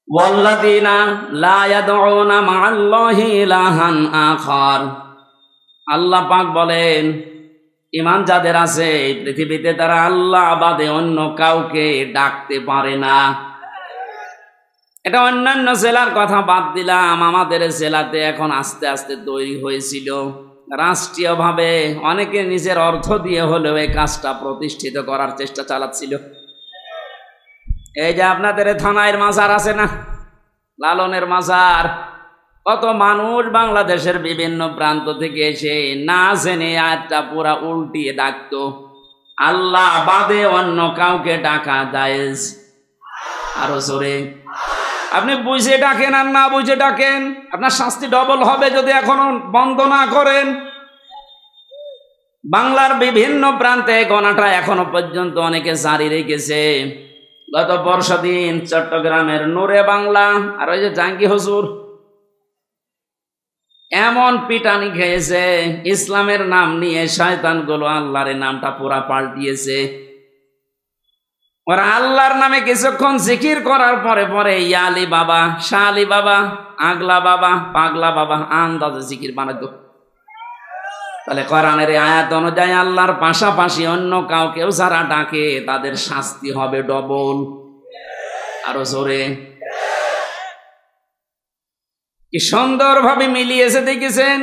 ওয়াল্লাযীনা লা ইয়াদউনা মা'আল্লাহি ইলাহান আখার। আল্লাহ পাক বলেন, ঈমান যাদের আছে এই পৃথিবীতে তারা আল্লাহ বাদে অন্য কাউকে ডাকতে পারে না। এটা অন্যান্য জেলার কথা বাদ দিলাম, আমাদের জেলাতে এখন আস্তে আস্তে তৈরি হয়েছিল রাষ্ট্রীয়ভাবে, অনেকে নিজের অর্থ দিয়ে হলেও এই কাজটা প্রতিষ্ঠিত করার চেষ্টা চালাচ্ছিল। এই যে আপনাদের থানায় মাজার আছে না, লালনের মাজার, কত মানুষ বাংলাদেশের বিভিন্ন প্রান্ত থেকে এসে না জেনে আয়াতটা পুরা উল্টিয়ে ডাকতো, আল্লাহ বাদে অন্য কাউকে ডাকা জায়েজ। আরো জোরে। আপনি বুঝে ডাকেন আর না বুঝে ডাকেন, আপনার শাস্তি ডবল হবে যদি এখনো বন্ধ না করেন। বাংলার বিভিন্ন প্রান্তে গণাটা এখনো পর্যন্ত অনেকে জারি রেখেছে। গত পরশুদিন চট্টগ্রামের নূরে বাংলা আর ওই যে জাঙ্গি হুজুর এমন পিটানি খেয়েছে, ইসলামের নাম নিয়ে শয়তানগুলো আল্লাহর নামটা পুরা পাল্টিয়েছে। ওরা আল্লাহর নামে কিছুক্ষণ জিকির করার পরে পরে ইয়া আলী বাবা, শাহ আলী বাবা, আগলা বাবা, পাগলা বাবা আন্দাজে জিকির বানাতো। তাহলে কোরআনের আয়াত অনুযায়ী আল্লাহর পাশাপাশি অন্য কাউকেও যারা ডাকে তাদের শাস্তি হবে ডবল। আরো জোরে। কি সুন্দরভাবে মিলিয়েছে দেখেছেন।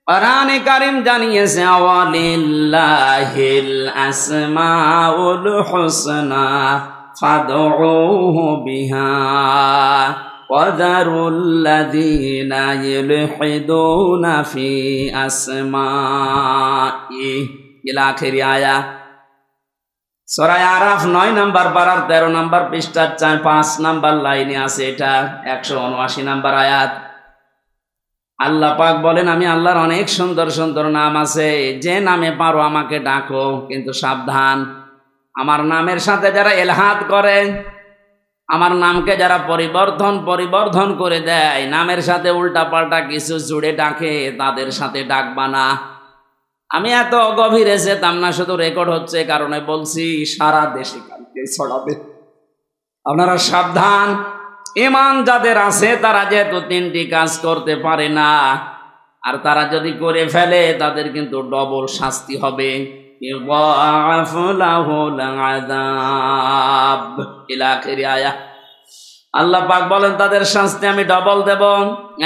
কোরআনে কারীম জানিয়েছে, ওয়ালিল্লাহিল আসমাউল হুসনা ফাদউহু বিহা ওয়াযারুল্লাযীনা ইউলহিদুনা ফি আসমাইহি ইলা আখিরি আয়া। সূরা আরাফ 9 নম্বর পারার 13 নম্বর পৃষ্ঠার 5 নম্বর লাইনে আছে, এটা 179 নম্বর আয়াত। আল্লাহ পাক বলেন, আমি আল্লাহর অনেক সুন্দর সুন্দর নাম আছে, যে নামে পারো আমাকে ডাকো, কিন্তু সাবধান, আমার নামের সাথে যারা এলহাদ করে, আমার নামকে যারা পরিবর্ধন করে দেয়, নামের সাথে উল্টা পাল্টা কিছু জুড়ে ডাকে, তাদের সাথে ডাকবা না। আমি এত গভীরে যেতাম না, শুধু রেকর্ড হচ্ছে কারণে বলছি, সারা দেশে কালকে ছড়াবে। আপনারা সাবধান। ঈমান যাদের আছে তারা যেহেতু তিনটি কাজ করতে পারে না, আর তারা যদি করে ফেলে তাদের কিন্তু ডবল শাস্তি হবে। আল্লাহ পাক বলেন তাদের শাস্তি আমি ডবল দেব।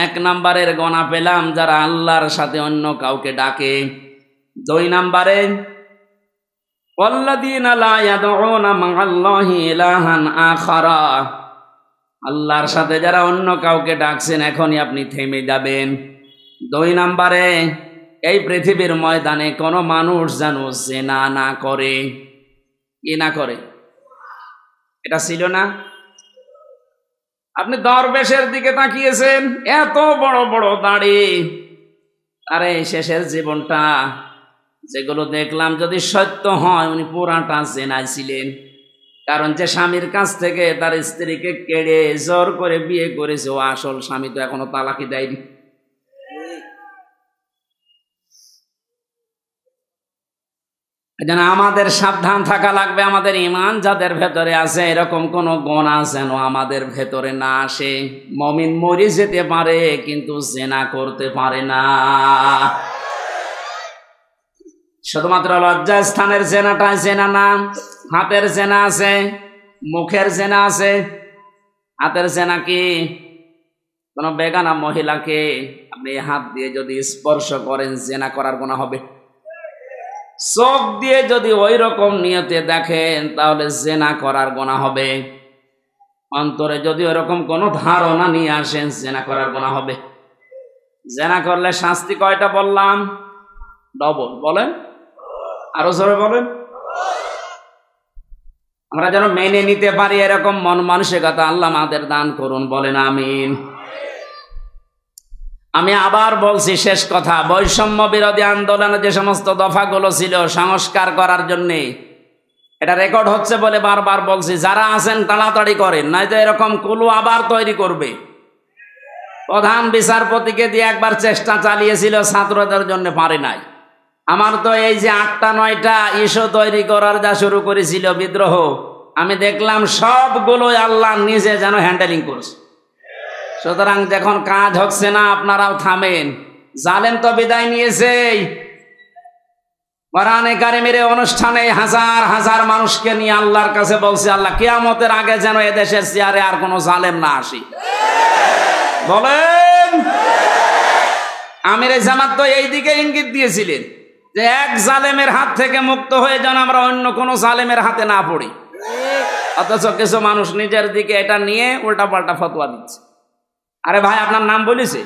1 নাম্বারের গোনা পেলাম যারা আল্লাহর সাথে অন্য কাউকে ডাকে। 2 নাম্বারে ওয়াল্লাযীনা লা ইয়াদউনা মা'আল্লাহি ইলাহান আখারা, আল্লাহর সাথে যারা অন্য কাউকে ডাকছেন এখনই আপনি থেমে যাবেন। 2 নাম্বারে এই পৃথিবীর ময়দানে কোনো মানুষ যেন জিনা না করে। কি না করে? এটা ছিল না? আপনি দরবেশের দিকে তাকিয়েছেন, এত বড় বড় দাড়ি, আরে শেষের জীবনটা যেগুলো দেখলাম যদি সত্য হয় উনি পুরাটা জেনায় ছিলেন। কারণ যে স্বামীর কাছ থেকে তার স্ত্রীকে কেড়ে জোর করে বিয়ে করেছে ও আসল স্বামী তো এখনো তালাকি দেয়নি। এজন্য আমাদের সাবধান থাকা লাগবে। আমাদের ঈমান যাদের ভেতরে আছে এরকম কোন গুনাহ যেন আমাদের ভেতরে না আসে। মুমিন মরে যেতে পারে কিন্তু জিনা করতে পারে না। শুধুমাত্র লজ্জা স্থানের জেনাটাই জেনা না, হাতের জেনা আছে, মুখের জেনা আছে। হাতের জেনা কি? কোন বেগানা মহিলাকে আপনি হাত দিয়ে যদি স্পর্শ করেন জেনা করার গুনাহ হবে। চোখ দিয়ে যদি ওই রকম নিয়তে দেখেন তাহলে জেনা করার গুনাহ হবে। অন্তরে যদি ওরকম কোনো ধারণা নিয়ে আসেন জেনা করার গুনাহ হবে। জেনা করলে শাস্তি কয়টা বললাম? ডবল। বলেন, আরো জোরে বলেন। আমরা যেন মেনে নিতে পারি এরকম মন মানসিকতা আল্লাহ আমাদের দান করুন, বলেন আমিন। আমি আবার বলছি, শেষ কথা, বৈষম্য বিরোধী আন্দোলনে যে সমস্ত দফাগুলো ছিল সংস্কার করার জন্যে, এটা রেকর্ড হচ্ছে বলে বারবার বলছি, যারা আছেন তাড়াতাড়ি করেন, নয়তো এরকম কুলু আবার তৈরি করবে। প্রধান বিচারপতিকে দিয়ে একবার চেষ্টা চালিয়েছিল, ছাত্রদের জন্য পারে নাই। আমার তো এই যে 8টা 9টা ইস্যু তৈরি করার যা শুরু করেছিল বিদ্রোহ, আমি দেখলাম সবগুলোই আল্লাহ নিজে যেন হ্যান্ডেলিং করছে। সুতরাং যখন কাজ হচ্ছে না আপনারাও থামেন। জালেম তো বিদায় নিয়েছে। কোরআনে কারিমের অনুষ্ঠানে হাজার হাজার মানুষকে নিয়ে আল্লাহর কাছে বলছে, আল্লাহ কিয়ামতের আগে যেন এদেশের চেয়ারে আর কোনো জালেম না আসি। বলেন, আমিরে জামাত তো এই দিকে ইঙ্গিত দিয়েছিলেন যে এক জালেমের হাত থেকে মুক্ত হয়ে যেন আমরা অন্য কোনো জালেমের হাতে না পড়ি। অথচ কিছু মানুষ নিজের দিকে এটা নিয়ে উল্টা পাল্টা ফতোয়া দিচ্ছে। আরে ভাই, আপনার নাম বলেছে,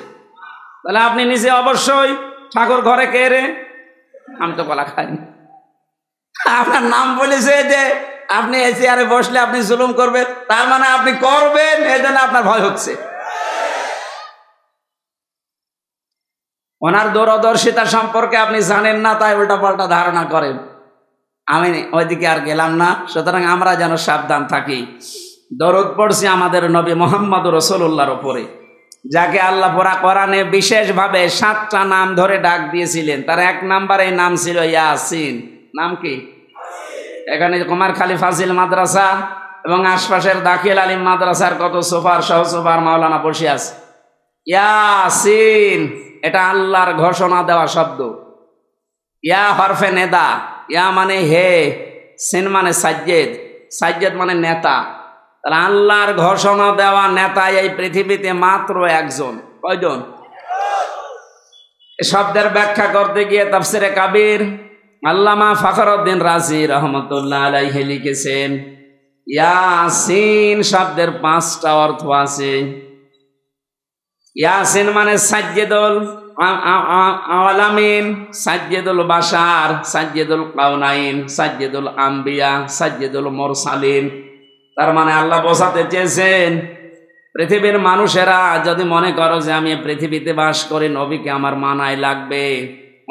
তাহলে আপনি নিজে অবশ্যই ঠাকুর ঘরে কে রে, আমি তো কলা খাইনি। আপনার নাম বলেছে যে আপনি এই চেয়ারে বসলে আপনি জুলুম করবেন, তার মানে আপনি করবেন, এই জন্য আপনার ভয় হচ্ছে। ওনার দূরদর্শিতা সম্পর্কে আপনি জানেন না, তাই উল্টা পাল্টা ধারণা করেন। আমি ওইদিকে আর গেলাম না। সুতরাং আমরা যেন সাবধান থাকি। দরুদ পড়ছি আমাদের নবী মুহাম্মদ রাসূলুল্লাহর উপরে, যাকে আল্লাহ কোরআনে বিশেষভাবে 7টা নাম ধরে ডাক দিয়েছিলেন। তার 1 নাম্বারে নাম ছিল ইয়াসিন। নাম কি? এখানে কুমারখালী ফাজিল মাদ্রাসা এবং আশপাশের দাখিল আলিম মাদ্রাসার কত সুপার সহ সুপার মাওলানা বসে আছে। ইয়াসিন এটা আল্লাহর ঘোষণা দেওয়া শব্দ। ইয়া হরফে নেদা, ইয়া মানে হে, সিন মানে সাজ্জেদ, সাজ্জেদ মানে নেতা। তাহলে আল্লাহর ঘোষণা দেওয়া নেতা এই পৃথিবীতে মাত্র একজন। কয়জন? শব্দের ব্যাখ্যা করতে গিয়ে তাফসিরে কাবির আল্লামা ফখরউদ্দিন রাজি রহমতুল্লাহ আলাইহি লিখেছেন, ইয়াসিন শব্দের 5টা অর্থ আছে। ইয়াসিন মানে সাজ্জেদুল আলামিন, সাজ্জেদুল বাশার, সাজ্জেদুল কাউনাইন, সাজ্জেদুল আম্বিয়া, সাজ্জেদুল মুরসালিন। তার মানে আল্লাহ বোঝাতে চেয়েছেন, পৃথিবীর মানুষেরা যদি মনে করো যে আমি পৃথিবীতে বাস করি, নবীকে আমার মানাই লাগবে,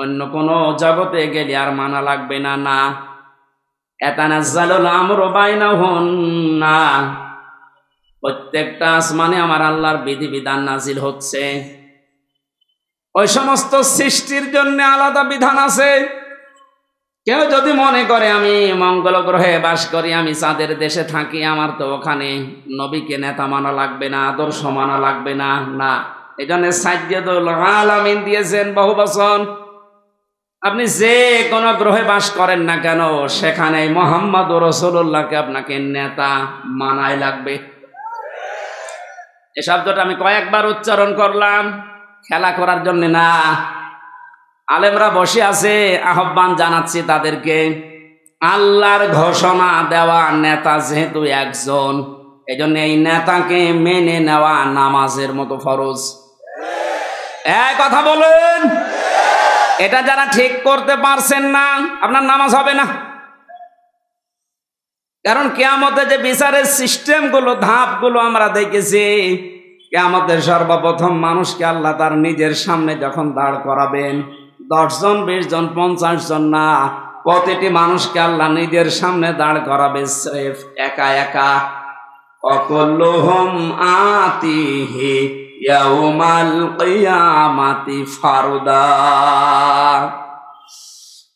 অন্য কোনো জগতে গেলে আর মানা লাগবে না। না, ইয়াতানাজ্জালুল আমরু বাইনাহুন্না, প্রত্যেকটা আসমানে আমার আল্লাহর বিধিবিধান নাজিল হচ্ছে। ওই সমস্ত সৃষ্টির জন্য আলাদা বিধান আছে। কেউ যদি মনে করে আমি মঙ্গল গ্রহে বাস করি, আমি চাঁদের দেশে থাকি, আমার তো ওখানে নবীকে নেতা মানা লাগবে না, আদর্শ মানা লাগবে না, না। এই জন্য সাজ্জাদুল আলামিন দিয়েছেন বহু বচন। আপনি যে কোনো গ্রহে বাস করেন না কেন, সেখানে মুহাম্মদ রাসূলুল্লাহকে আপনাকে নেতা মানাই লাগবে। এই শব্দটা আমি কয়েকবার উচ্চারণ করলাম, খেলা করার জন্য না। আলেমরা বসে আছে, আহ্বান জানাচ্ছি তাদেরকে। আল্লাহর ঘোষণা দেওয়া নেতা যেহেতু একজন, এই জন্য এই নেতাকে মেনে নেওয়া নামাজের মতো ফরজ। এক কথা বলেন, এটা যারা ঠিক করতে পারছেন না, আপনার নামাজ হবে না। কারণ কিয়ামতে যে বিচারের সিস্টেমগুলো, ধাপগুলো আমরা দেখেছি, কিয়ামতের সর্বপ্রথম মানুষকে আল্লাহ তার নিজের সামনে যখন দাঁড় করাবেন, 10 জন 20 জন 50 জন না, প্রতিটি মানুষকে আল্লাহ নিজের সামনে দাঁড় করাবে স্রেফ একা একা। অকুল্লুহুম আতিহি ইয়াউমাল কিয়ামাতি ফারদা।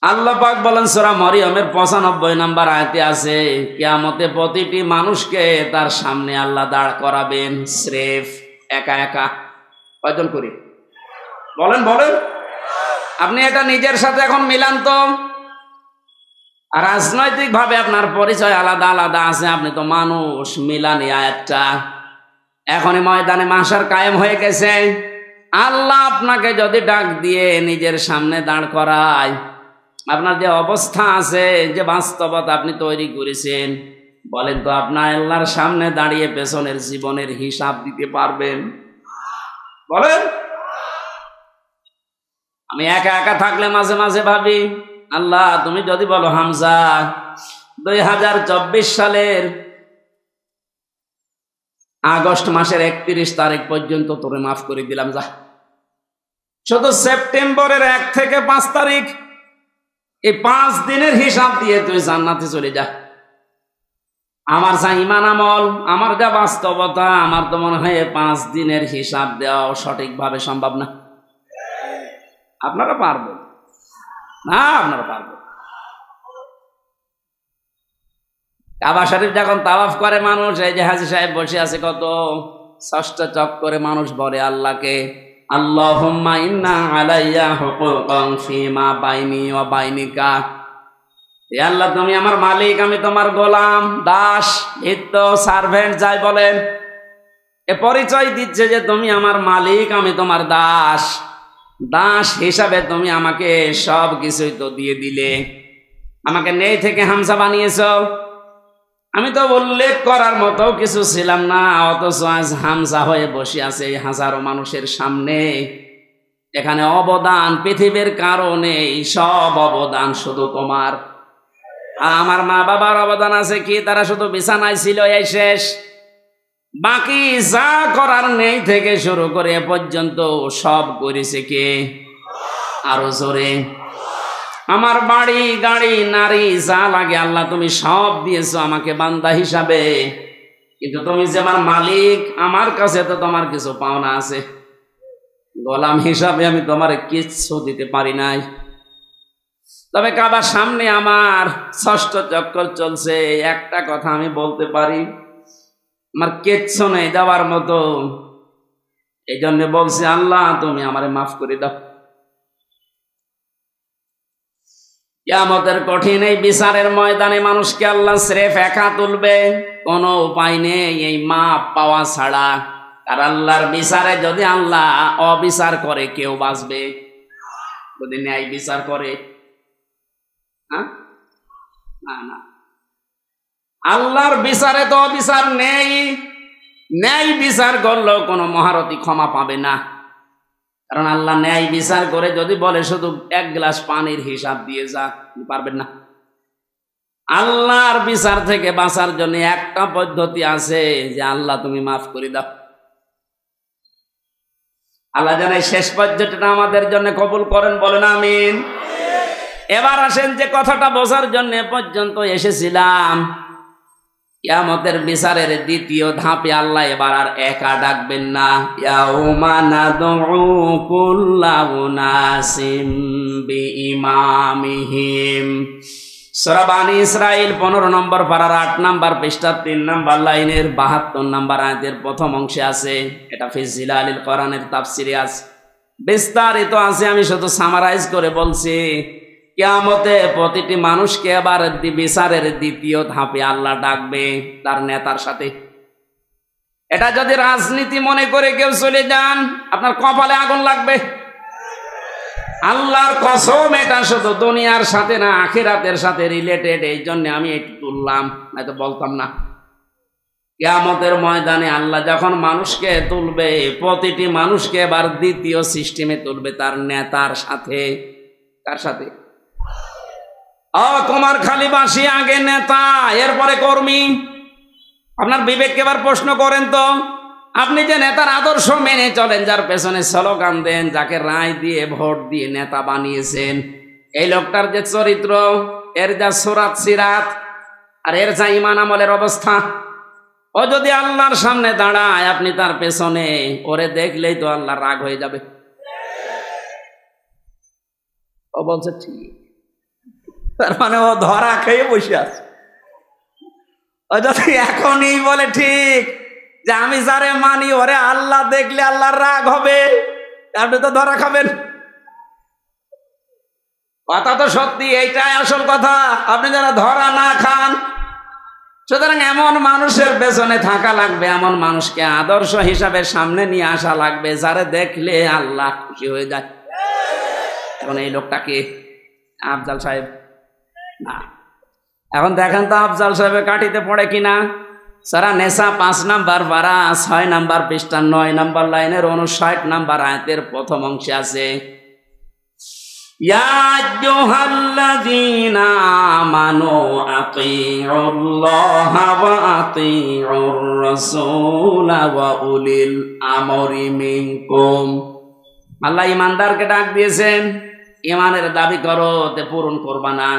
আল্লাহ পাক বলেন সূরা মরিয়মের 95 নম্বর আয়াতে আছে, কিয়ামতে প্রতিটি মানুষকে তার সামনে আল্লাহ দাঁড় করাবেন স্রেফ একা একা। কয়জন করি বলেন বলেন? আপনি এটা নিজের সাথে এখন মিলান তো। আর রাজনৈতিক ভাবে আপনার পরিচয় আলাদা আলাদা আছে, আপনি তো মানুষ, মিলানি আয়াতটা এখনই ময়দানে মাশার কায়েম হয়ে গেছে। আল্লাহ আপনাকে যদি ডাক দিয়ে নিজের সামনে দাঁড় করায়, আপনার যে অবস্থা আছে, যে বাস্তবতা আপনি তৈরি করেছেন, বলেন তো আপনার আল্লাহর সামনে দাঁড়িয়ে পেছনের জীবনের হিসাব দিতে পারবেন? বলেন। আমি একা একা থাকলে মাঝে মাঝে ভাবি, আল্লাহ তুমি যদি বলো হামজা 2024 সালের আগস্ট মাসের 31 তারিখ পর্যন্ত তোরে মাফ করে দিলাম, যা। শুধু সেপ্টেম্বরের 1 থেকে 5 তারিখ, এই 5 দিনের হিসাব দিয়ে তুই জান্নাতে চলে যা। আমার যা ইমান আমল, আমার যা বাস্তবতা, আমার তো মনে হয় 5 দিনের হিসাব দেওয়া সঠিকভাবে সম্ভব না। আপনারা পারবেন না? আপনারা পারবেন। কাবা শরীফ যখন তাওয়াফ করে মানুষ, এই যে হাজী সাহেব বসে আছে, কত 6টা চক্করে মানুষ বলে আল্লাহকে, আল্লাহুম্মা ইন্না আলাইয়া হুকুকান ফিমা বাইনি ওয়া বাইনিকা। হে আল্লাহ তুমি আমার মালিক, আমি তোমার গোলাম, দাস, ভৃত্য, সার্ভেন্ট যাই বলেন, এ পরিচয় দিচ্ছে যে তুমি আমার মালিক, আমি তোমার দাস। দাস হিসাবে তুমি আমাকে সব কিছুই তো দিয়ে দিলে, আমাকে নেই থেকে হামজা বানিয়েছ। আমি তো উল্লেখ করার মতো কিছু ছিলাম না, অথচ আজ হামজা হয়ে বসে আছে হাজারো মানুষের সামনে। এখানে অবদান পৃথিবীর কারণে, সব অবদান শুধু তোমার। আমার মা বাবার অবদান আছে কি? তারা শুধু বিছানায় ছিল, এই শেষ। বাকি যা করার নেই থেকে শুরু করে এ পর্যন্ত সব করেছে কে? আরো জোরে। আমার বাড়ি গাড়ি নারী যা লাগে আল্লাহ তুমি সব দিয়েছো আমাকে বান্দা হিসাবে, কিন্তু তুমি যে আমার মালিক, আমার কাছে তো তোমার কিছু পাওনা আছে। গোলাম হিসাবে আমি তোমার কিচ্ছু দিতে পারি নাই। তবে কাবার সামনে আমার 6টা চক্কর চলছে, একটা কথা আমি বলতে পারি, আমার কিচ্ছু নেই দেওয়ার মতো। এই জন্য বলছি আল্লাহ তুমি আমারে মাফ করে দাও। কিয়ামতের কঠিন এই বিচারের ময়দানে মানুষকে আল্লাহ স্রেফ একা তুলবে, কোনো উপায় নেই এই মাপ পাওয়া ছাড়া। আর আল্লাহর বিচারে যদি আল্লাহ অবিচার করে, কেউ বাঁচবে? যদি ন্যায় বিচার করে, না না, আল্লাহর বিচারে তো অবিচার নেই। ন্যায় বিচার করলেও কোনো মহারথী ক্ষমা পাবে না, কারণ আল্লাহ ন্যায় বিচার করে যদি বলে শুধু 1 গ্লাস পানির হিসাব দিয়ে যা, পারবেন না। আল্লাহর বিচার থেকে বাঁচার জন্য একটা পদ্ধতি আছে, যে আল্লাহ তুমি মাফ করে দাও। আল্লাহ যেন শেষ পর্যন্তটা আমাদের জন্য কবুল করেন, বলেন আমিন। এবার আসেন যে কথাটা বোঝার জন্য পর্যন্ত এসেছিলাম, কিয়ামতের বিচারের দ্বিতীয় ধাপে আল্লাহ এবার আর একা ডাকবেন না। ইয়াউমা নাদউ কুল্লা উনাসিম বিইমামিহিম। সূরা বানী ইসরাঈল 15 নম্বর পারার 8 নম্বর পৃষ্ঠা 3 নম্বর লাইনের 72 নম্বর আয়াতের প্রথম অংশে আছে। এটা ফি জিলালিল কোরআনের তাফসিরে আছে, বিস্তারিত আছে, আমি শুধু সামারাইজ করে বলছি। কিয়ামতে প্রতিটি মানুষকে এবার বিচারের দ্বিতীয় ধাপে আল্লাহ ডাকবে তার নেতার সাথে। এটা যদি রাজনীতি মনে করে কেউ চলে যান, আপনার কপালে আগুন লাগবে। আল্লাহর কসম, এটা শুধু দুনিয়ার সাথে না, আখিরাতের সাথে রিলেটেড। এই জন্য আমি একটু তুললাম, নয়তো বলতাম না। কিয়ামতের ময়দানে আল্লাহ যখন মানুষকে তুলবে, প্রতিটি মানুষকে এবার দ্বিতীয় সিস্টেমে তুলবে তার নেতার সাথে। কার সাথে? তোমার খালি বাসি আগে নেতা, এরপরে কর্মী। আপনার বিবেককে এবার প্রশ্ন করেন তো, আপনি যে নেতার আদর্শ মেনে চলেন, যার পেছনে স্লোগান দেন, যাকে রায় দিয়ে ভোট দিয়ে নেতা বানিয়েছেন, এই লোকটার যে চরিত্র, এর যা সুরাত সিরাত, আর এর যা ঈমান আমলের অবস্থা, ও যদি আল্লাহর সামনে দাঁড়ায়, আপনি তার পেছনে, ওরে দেখলেই তো আল্লাহ রাগ হয়ে যাবে। ও বলছে ঠিক, তার মানে ও ধরা খেয়ে বসে আছে। ও যদি এখনই বলে ঠিক যে আমি যারে মানি ওরে আল্লাহ দেখলে আল্লাহর রাগ হবে, আপনি তো ধরা খাবেন। কথা তো সত্যি, এইটাই আসল কথা। আপনি যারা ধরা না খান, সুতরাং এমন মানুষের পেছনে থাকা লাগবে, এমন মানুষকে আদর্শ হিসাবে সামনে নিয়ে আসা লাগবে, যারে দেখলে আল্লাহ খুশি হয়ে যায়। এখন এই লোকটাকে আফজাল সাহেব না, এখন দেখেন তো আফজাল সাহেবের কাঠিতে পড়ে কিনা। সারা নেশা 5 নাম্বার পারা 6 নাম্বার পৃষ্ঠা 9 নাম্বার লাইনের 59 নাম্বার আয়াতের প্রথম অংশে আছে, ইয়া আইয়ুহাল্লাযীনা আমানু আতিউল্লাহা ওয়া আতিউর রাসূলা ওয়া উলিল আমরি মিনকুম। আল্লাহ ইমানদারকে ডাক দিয়েছেন, ইমানের দাবি করো, তে পূরণ করবা না।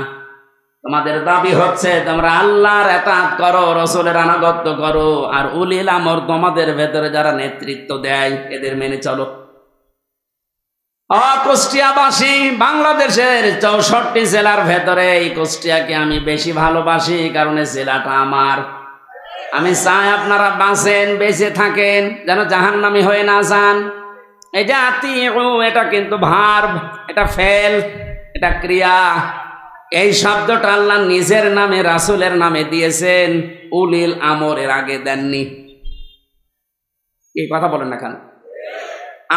তোমাদের দাবি হচ্ছে তোমরা আল্লাহর ইতাআত করো, রাসূলের আনুগত্য করো, আর উলিল আমর তোমাদের ভেতরে যারা নেতৃত্ব দেয় এদের মেনে চলো। কুষ্টিয়াবাসী, বাংলাদেশের 64টি জেলার ভেতরে এই কুষ্টিয়াকে আমি বেশি ভালোবাসি, কারণ এই জেলাটা আমার। আমি চাই আপনারা বাঁচেন, বেঁচে থাকেন, যেন জাহান্নামী হয়ে না যান। এই যে আতিউ, এটা কিন্তু ভার্ব, এটা ফেল, এটা ক্রিয়া। এই শব্দটা আল্লাহ নিজের নামে, রাসূলের নামে দিয়েছেন, উলিল আমরের আগে দেননি। এই কথা বলেন না কেন?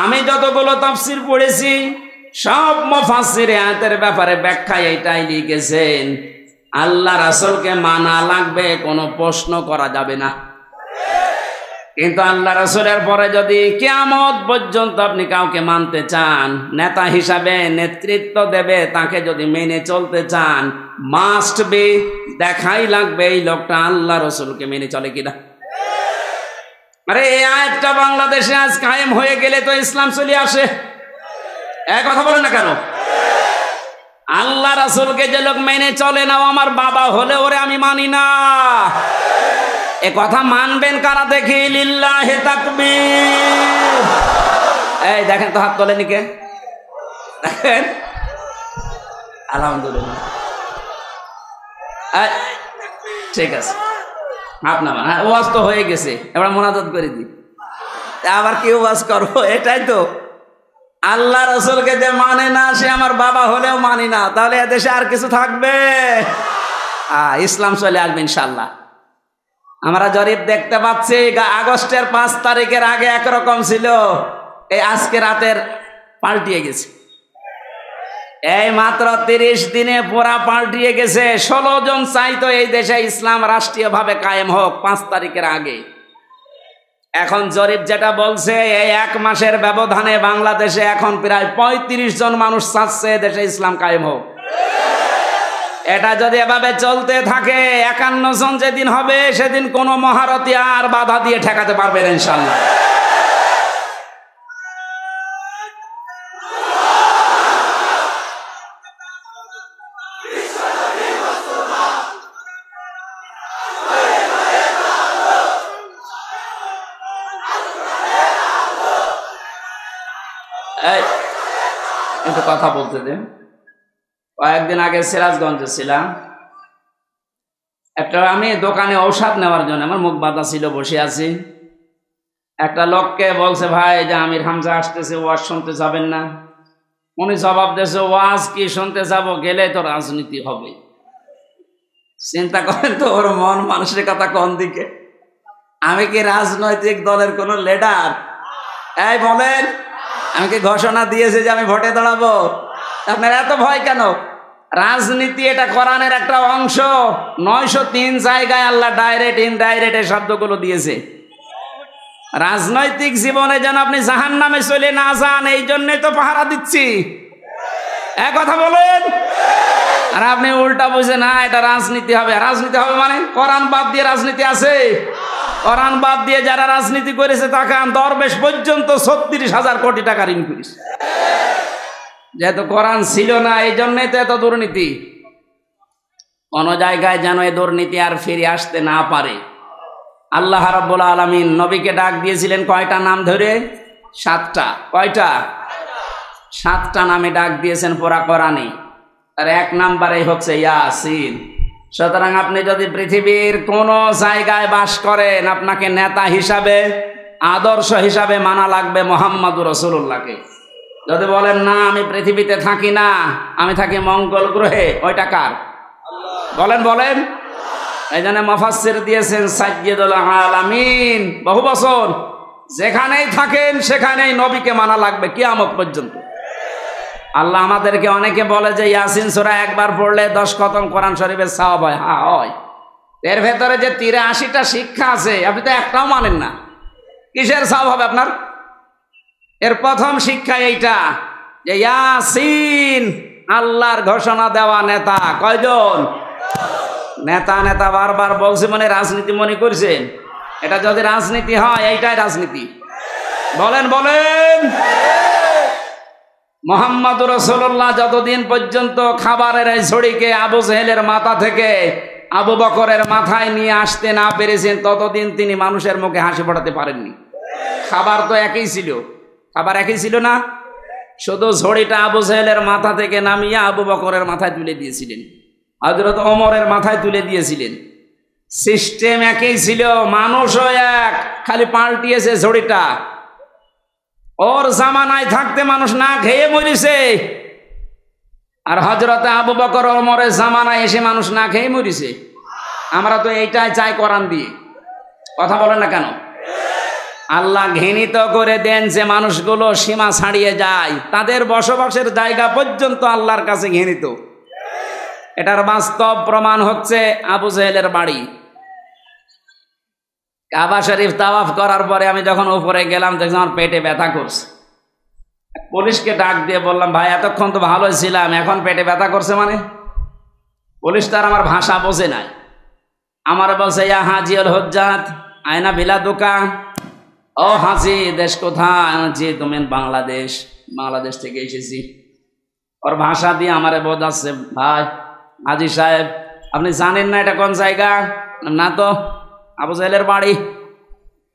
আমি যতগুলো তাফসীর পড়েছি, সব মুফাসসির আয়াতের ব্যাপারে ব্যাখ্যা এটাই লিখেছেন, আল্লাহ রাসূলকে মানা লাগবে, কোনো প্রশ্ন করা যাবে না। কিন্তু আল্লাহ রাসূলের পরে যদি কিয়ামত পর্যন্ত আপনি কাউকে মানতে চান, নেতা হিসাবে নেতৃত্ব দেবে, তাকে যদি মেনে চলতে চান, মাস্ট বি, দেখাই লাগবে এই লোকটা আল্লাহ রাসূলকে মেনে চলে কিনা। আরে এই আয়াতটা বাংলাদেশে আজ কায়েম হয়ে গেলে তো ইসলাম চলে আসে। এক কথা বলেন না কেন? আল্লাহ রাসূলকে যে লোক মেনে চলে না, আমার বাবা হলে ওরে আমি মানি না, এ কথা মানবেন কারা দেখি? লিল্লাহি তাকবীর। এই দেখেন তো, হাত তোলেনি কে? দেখেন, আলহামদুলিল্লাহ, ঠিক আছে, হাত নামান। হ্যাঁ, ওয়াজ তো হয়ে গেছে, এবার মোনাজাত করে দিই। আবার কি ওয়াজ করবো? এটাই তো, আল্লাহ রাসূলকে যে মানে না, সে আমার বাবা হলেও মানি না, তাহলে এদেশে আর কিছু থাকবে? ইসলাম চলে আসবে ইনশাআল্লাহ। আমরা জরিপ দেখতে পাচ্ছি, আগস্টের 5 তারিখের আগে একরকম ছিল, এই আজকে রাতের পাল্টিয়ে গেছে। এই মাত্র 30 দিনে পুরা পাল্টিয়ে গেছে। 16 জন চাইতো এই দেশে ইসলাম রাষ্ট্রীয়ভাবে কায়েম হোক 5 তারিখের আগে। এখন জরিপ যেটা বলছে, এই 1 মাসের ব্যবধানে বাংলাদেশে এখন প্রায় 35 জন মানুষ চাচ্ছে দেশে ইসলাম কায়েম হোক। এটা যদি এভাবে চলতে থাকে, 51 জন যেদিন হবে, সেদিন কোনো মহারথী আর বাধা দিয়ে ঠেকাতে পারবে না ইনশাআল্লাহ। এই একটু কথা বলতে দেন। কয়েকদিন আগে সিরাজগঞ্জে ছিলাম, একটা আমি দোকানে ঔষধ নেওয়ার জন্য, আমার মুখ বাঁধা ছিল, বসে আছি। একটা লোককে বলছে, ভাই যে আমির হামজা আসতেছে, ওয়াজ শুনতে যাবেন না? উনি জবাব দিয়েছে, ওয়াজ কি শুনতে যাব, গেলে তো রাজনীতি হবে। চিন্তা করেন তো ওর মন মানসিকতা কোন দিকে। আমি কি রাজনৈতিক দলের কোন লিডার? এই বলেন, আমি কি ঘোষণা দিয়েছি যে আমি ভোটে দাঁড়াবো? আপনার এত ভয় কেন? রাজনীতি এটা কোরআনের একটা অংশ। 903 জায়গায় আল্লাহ ডাইরেক্ট ইনডাইরেক্ট এই শব্দগুলো দিয়েছে। রাজনৈতিক জীবনে যেন আপনি জাহান্নামে চলে না যান, এই জন্যে তো পাহারা দিচ্ছি। এক কথা বলেন। আর আপনি উল্টা বুঝে, না এটা রাজনীতি হবে। রাজনীতি হবে মানে কোরআন বাদ দিয়ে রাজনীতি আছে? কোরআন বাদ দিয়ে যারা রাজনীতি করেছে তাকান, দরবেশ পর্যন্ত 36,000 কোটি টাকার ইনক্রিজ। যেহেতু কোরআন ছিল না, এই জন্যই তো এত দুর্নীতি। কোন জায়গায় যেন এই দুর্নীতি আর ফিরে আসতে না পারে। আল্লাহ রাব্বুল আলামিন নবীকে ডাক দিয়েছিলেন কয়টা নাম ধরে? 7টা। কয়টা? 7টা নামে ডাক দিয়েছেন পুরা কোরআনে। আর 1 নম্বরে হচ্ছে ইয়াসিন। সুতরাং আপনি যদি পৃথিবীর কোন জায়গায় বাস করেন, আপনাকে নেতা হিসাবে, আদর্শ হিসাবে মানা লাগবে মুহাম্মদুর রাসূলুল্লাহকে। যদি বলেন না আমি পৃথিবীতে থাকি না, আমি থাকি মঙ্গল গ্রহে, ওইটা কার? বলেন বলেন। এই জন্য মুফাসসির দিয়েছেন সাইয়্যিদুল আলামিন, বহু বছর যেখানেই থাকেন সেখানেই নবীকে মানা লাগবে কিয়ামত পর্যন্ত। আল্লাহ আমাদেরকে, অনেকে বলে যে ইয়াসিন সূরা একবার পড়লে 10 খতম কোরআন শরীফের সওয়াব হয়। হ্যাঁ হয়। এর ভেতরে যে 83টা শিক্ষা আছে, আপনি তো একটাও মানেন না, কিসের সওয়াব হবে আপনার? এর প্রথম শিক্ষা এইটা যে ইয়াসিন আল্লাহর ঘোষণা দেওয়া নেতা। কয়জন? নেতা নেতা বারবার বলছে, মানে রাজনীতি মনে করছেন? এটা যদি রাজনীতি হয়, এইটাই রাজনীতি। বলেন বলেন। মুহাম্মদুর রাসূলুল্লাহ যতদিন পর্যন্ত খাবারের এই ঝুড়িকে আবু জেহেলের মাথা থেকে আবু বকরের মাথায় নিয়ে আসতে না পেরেছেন, ততদিন তিনি মানুষের মুখে হাসি ফোটাতে পারেননি। খাবার তো একই ছিল, খাবার একই ছিল না, শুধু ঝুড়িটা আবু জেহেলের মাথা থেকে নামিয়ে আবু বকরের মাথায় তুলে দিয়েছিলেন, হযরত ওমরের মাথায় তুলে দিয়েছিলেন। সিস্টেম একই ছিল, মানুষও এক, খালি পাল্টিয়েছে ঝুড়িটা। ওর জামানায় থাকতে মানুষ না খেয়ে মরিছে, আর হযরতে আবু বকর ওমরের জামানায় এসে মানুষ না খেয়ে মরিছে। আমরা তো এইটাই চাই কোরআন দিয়ে। কথা বলেন না কেন? আল্লাহ ঘৃণিত করে দেন যে মানুষগুলো সীমা ছাড়িয়ে যায়, তাদের বসবাসের জায়গা পর্যন্ত আল্লাহর কাছে ঘৃণিত। এটার বাস্তব প্রমাণ হচ্ছে আবু জেহেলের বাড়ি। কাবা শরীফ তাওয়াফ করার পরে আমি যখন উপরে গেলাম, দেখলাম আমার পেটে ব্যথা করছে। পুলিশকে ডাক দিয়ে বললাম, ভাই এতক্ষণ তো ভালোই ছিলাম, এখন পেটে ব্যথা করছে মানে? পুলিশ তার আমার ভাষা বোঝে নাই। আমার বলছে, ইয়া হাজিউল হুজ্জাত আয়না বিলাদুকা। ও হাজি, দেশ কোথায়? জি তুমি বাংলাদেশ। বাংলাদেশ থেকে এসেছি। ওর ভাষা দিয়ে আমারে বোঝাচ্ছে, ভাই হাজি সাহেব আপনি জানেন না এটা কোন জায়গা? না তো। আবু জেহেলের বাড়ি।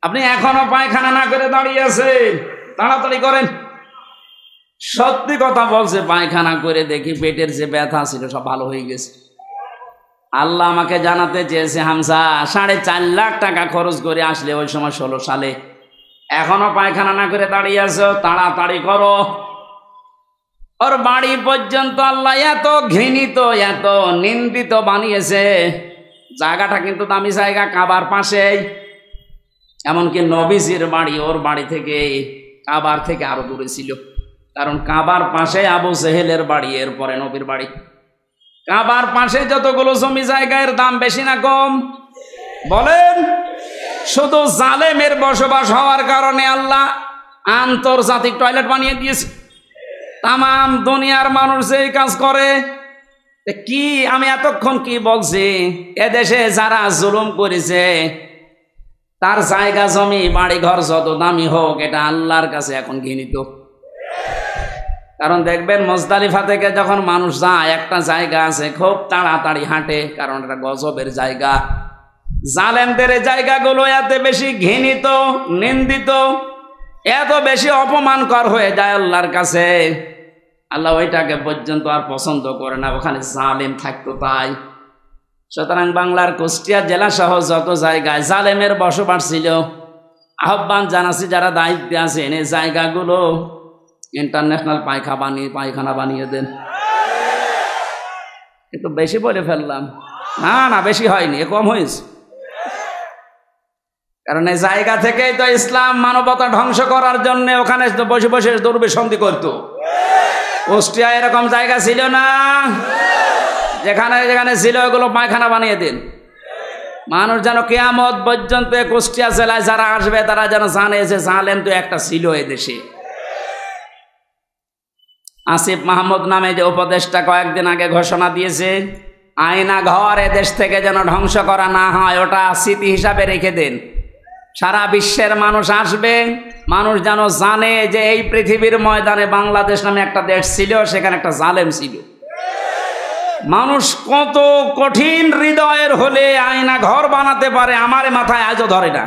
আপনি এখনো পায়খানা না করে দাঁড়িয়ে আছেন, তাড়াতাড়ি করেন। সত্যি কথা বলছে, পায়খানা করে দেখি পেটের যে ব্যথা ছিল সব ভালো হয়ে গেছে। আল্লাহ আমাকে জানাতে চেয়েছে, হামজা 4.5 লাখ টাকা খরচ করে আসলে ওই সময় 16 সালে, এখনো পায়খানা না করে দাঁড়িয়ে আছো, তাড়াতাড়ি করো। ওর বাড়ি পর্যন্ত আল্লাহ এত ঘৃণিত, এত নিন্দিত বানিয়েছে। জায়গাটা কিন্তু দামি জায়গা, কাবার পাশেই। এমনকি নবীজির বাড়ি ওর বাড়ি থেকে, কাবার থেকে আরো দূরে ছিল, কারণ কাবার পাশে আবু জেহেলের বাড়ি, এরপরে নবীর বাড়ি। কাবার পাশে যতগুলো জমি জায়গার দাম বেশি না কম? বলেন। শুধু জালেমের বসবাস হওয়ার কারণে আল্লাহ আন্তর্জাতিক টয়লেট বানিয়ে দিয়েছে। তাম দুনিয়ার মানুষ যে কাজ করে, কি আমি এতক্ষণ কি বলছি, এদেশে যারা জুলুম করেছে তার জায়গা জমি বাড়ি ঘর যত দামি হোক, এটা আল্লাহর কাছে এখন ঘৃণিত। কারণ দেখবেন মুজদালিফা থেকে যখন মানুষ যায়, একটা জায়গা আছে খুব তাড়াতাড়ি হাঁটে, কারণ এটা গজবের জায়গা। জালেমদের জায়গাগুলো এত বেশি ঘৃণিত, নিন্দিত, এত বেশি অপমানকর হয়ে যায় আল্লাহর কাছে, আল্লাহ ওইটাকে পর্যন্ত আর পছন্দ করে না, ওখানে জালেম থাকতো তাই। সুতরাং বাংলার কুষ্টিয়া জেলা সহ যত জায়গায় জালেমের বসবাস ছিল, আহ্বান জানাচ্ছি যারা দায়িত্বে আছেন এই জায়গাগুলো ইন্টারন্যাশনাল পায়খানা বানিয়ে দেন। একটু বেশি বলে ফেললাম, না বেশি হয়নি, এ কম হয়েছে। কারণ এই জায়গা থেকেই তো ইসলাম মানবতা ধ্বংস করার জন্য ওখানে বসে বসে দুর্বিসন্ধি করতো। কুষ্টিয়া এরকম জায়গা ছিল না, যেখানে যেখানে ছিল ওগুলো পায়খানা বানিয়ে দিন। মানুষ যেন কিয়ামত পর্যন্ত কুষ্টিয়া জেলায় যারা আসবে তারা যেন জানে যে জালেম তো একটা ছিল এই দেশে। আসিফ মাহমুদ নামে যে উপদেষ্টা কয়েকদিন আগে ঘোষণা দিয়েছে আয়না ঘর এদেশ থেকে যেন ধ্বংস করা না হয়, ওটা স্মৃতি হিসাবে রেখে দেন। সারা বিশ্বের মানুষ আসবে, মানুষ যেন জানে যে এই পৃথিবীর ময়দানে বাংলাদেশ নামে একটা দেশ ছিল, সেখানে একটা জালেম ছিল। মানুষ কত কঠিন হৃদয়ের হলে আয়না ঘর বানাতে পারে আমার মাথায় আজও ধরে না।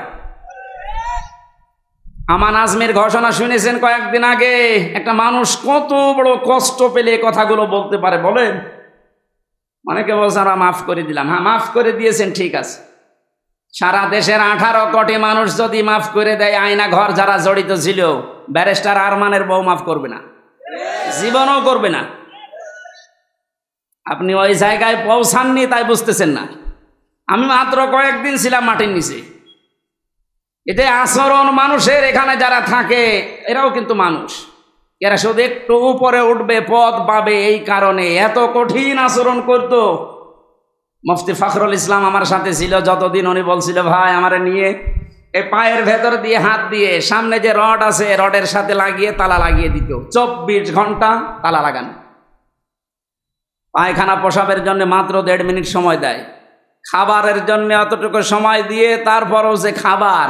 আমান আজমির ঘোষণা শুনেছেন কয়েকদিন আগে, একটা মানুষ কত বড় কষ্ট পেলে কথাগুলো বলতে পারে বলেন। অনেকে বলছে আমরা মাফ করে দিলাম, হ্যাঁ মাফ করে দিয়েছেন ঠিক আছে, সারা দেশের 18 কোটি মানুষ যদি মাফ করে দেয়, আয়না ঘর যারা জড়িত ছিল, ব্যারিস্টার আরমানের বউ মাফ করবে না, জীবনও করবে না। আপনি ওই জায়গায় পৌঁছাননি তাই বুঝতেছেন না। আমি মাত্র কয়েকদিন ছিলাম মাটির নিচে। এতে আচরণ মানুষের, এখানে যারা থাকে এরাও কিন্তু মানুষ, এরা শুধু একটু উপরে উঠবে পদ পাবে এই কারণে এত কঠিন আচরণ করতো। মুফতি ফখরুল ইসলাম আমার সাথে ছিল যতদিন, উনি বলছিল ভাই আমারে নিয়ে এই পায়ের ভেতর দিয়ে হাত দিয়ে সামনে যে রড আছে রডের সাথে লাগিয়ে তালা লাগিয়ে দিত, 24 ঘন্টা তালা লাগানো। পায়খানা প্রসাবের জন্য মাত্র 1.5 মিনিট সময় দেয়, খাবারের জন্য অতটুকু সময় দিয়ে তারপরও যে খাবার